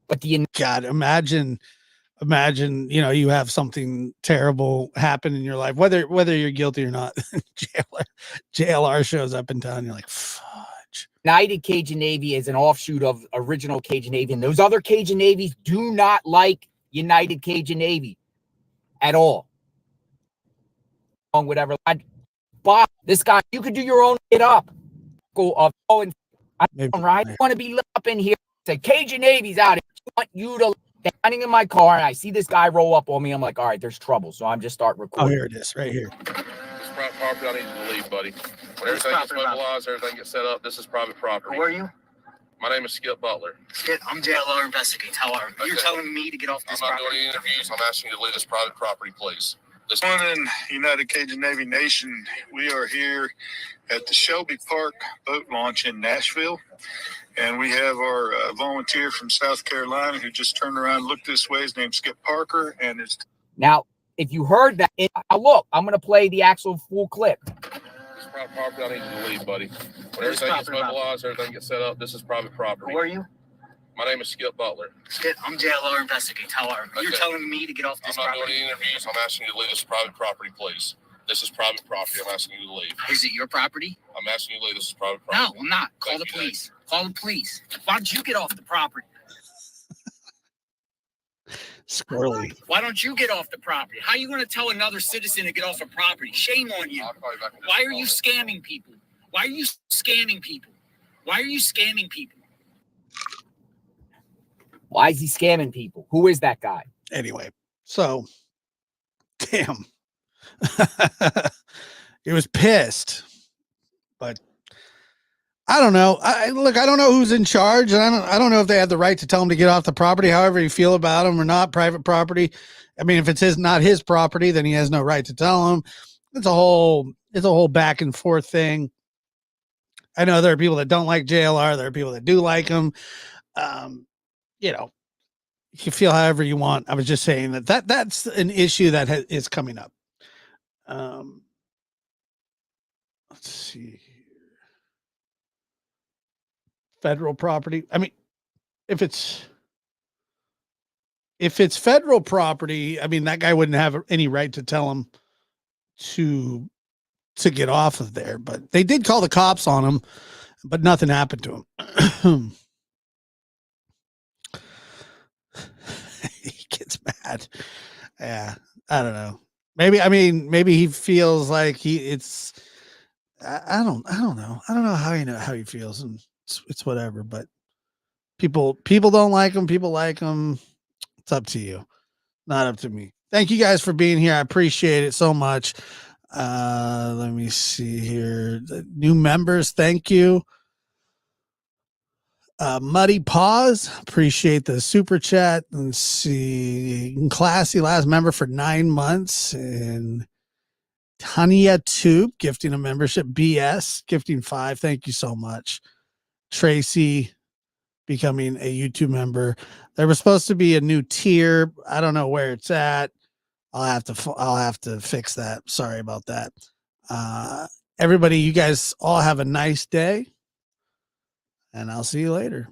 But God, imagine, you have something terrible happen in your life, whether you're guilty or not. JLR shows up in town. You're like, fudge. United Cajun Navy is an offshoot of original Cajun Navy. And those other Cajun Navies do not like United Cajun Navy at all. Whatever. Bob, this guy, you could do your own get up. Go up. Oh, and I want to be lit up in here. Say Cajun Navy's out. I want you to standing in my car, and I see this guy roll up on me. I'm like, all right, there's trouble. So I'm just start recording. Oh, here it is, right here. This private property, I need you to leave, buddy. When everything gets mobilized, everything gets set up, this is private property. Who are you? My name is Skip Butler. Skip, I'm JLR Investigate. How are you? Okay. You're telling me to get off this property? I'm not doing any interviews. I'm asking you to leave this private property, please. This One in United Cajun Navy Nation. We are here at the Shelby Park boat launch in Nashville. And we have our volunteer from South Carolina who just turned around and looked this way. His name's Skip Parker. And it's now, if you heard that, look, I'm going to play the actual full clip. This private property, I need you to leave, buddy. When everything gets mobilized, everything gets set up, this is private property. Who are you? My name is Skip Butler. Skip, I'm JLR Investigate. How are you? Okay. You're telling me to get off this property? I'm not doing any interviews. I'm asking you to leave this private property, please. This is private property. I'm asking you to leave. Is it your property? I'm asking you to leave. This is private property. No, I'm not. Call the police. Call the police. Why don't you get off the property? Squirrely. Why don't you get off the property? How are you going to tell another citizen to get off a property? Shame on you. Why are you scamming people? Why are you scamming people? Why are you scamming people? Why is he scamming people? Who is that guy? Anyway, so, damn. He was pissed, but I don't know. I don't know who's in charge, and I don't know if they have the right to tell him to get off the property. However you feel about him or not, private property. I mean, if it's not his property, then he has no right to tell him. It's a whole back and forth thing. I know there are people that don't like JLR. There are people that do like him. You can feel however you want. I was just saying that's an issue that is coming up. Let's see here. Federal property. I mean, if it's federal property, I mean, that guy wouldn't have any right to tell him to get off of there, but they did call the cops on him, but nothing happened to him. He gets mad. Yeah. I don't know. Maybe he feels like I don't know. I don't know how he feels, and it's whatever, but people don't like him. People like him. It's up to you. Not up to me. Thank you guys for being here. I appreciate it so much. Let me see here. The new members. Thank you. Muddy Paws, appreciate the super chat. Let's see, Classy, last member for 9 months, and Tanya Tube gifting a membership. BS gifting 5. Thank you so much. Tracy becoming a YouTube member. There was supposed to be a new tier. I don't know where it's at. I'll have to fix that. Sorry about that. Everybody, you guys all have a nice day. And I'll see you later.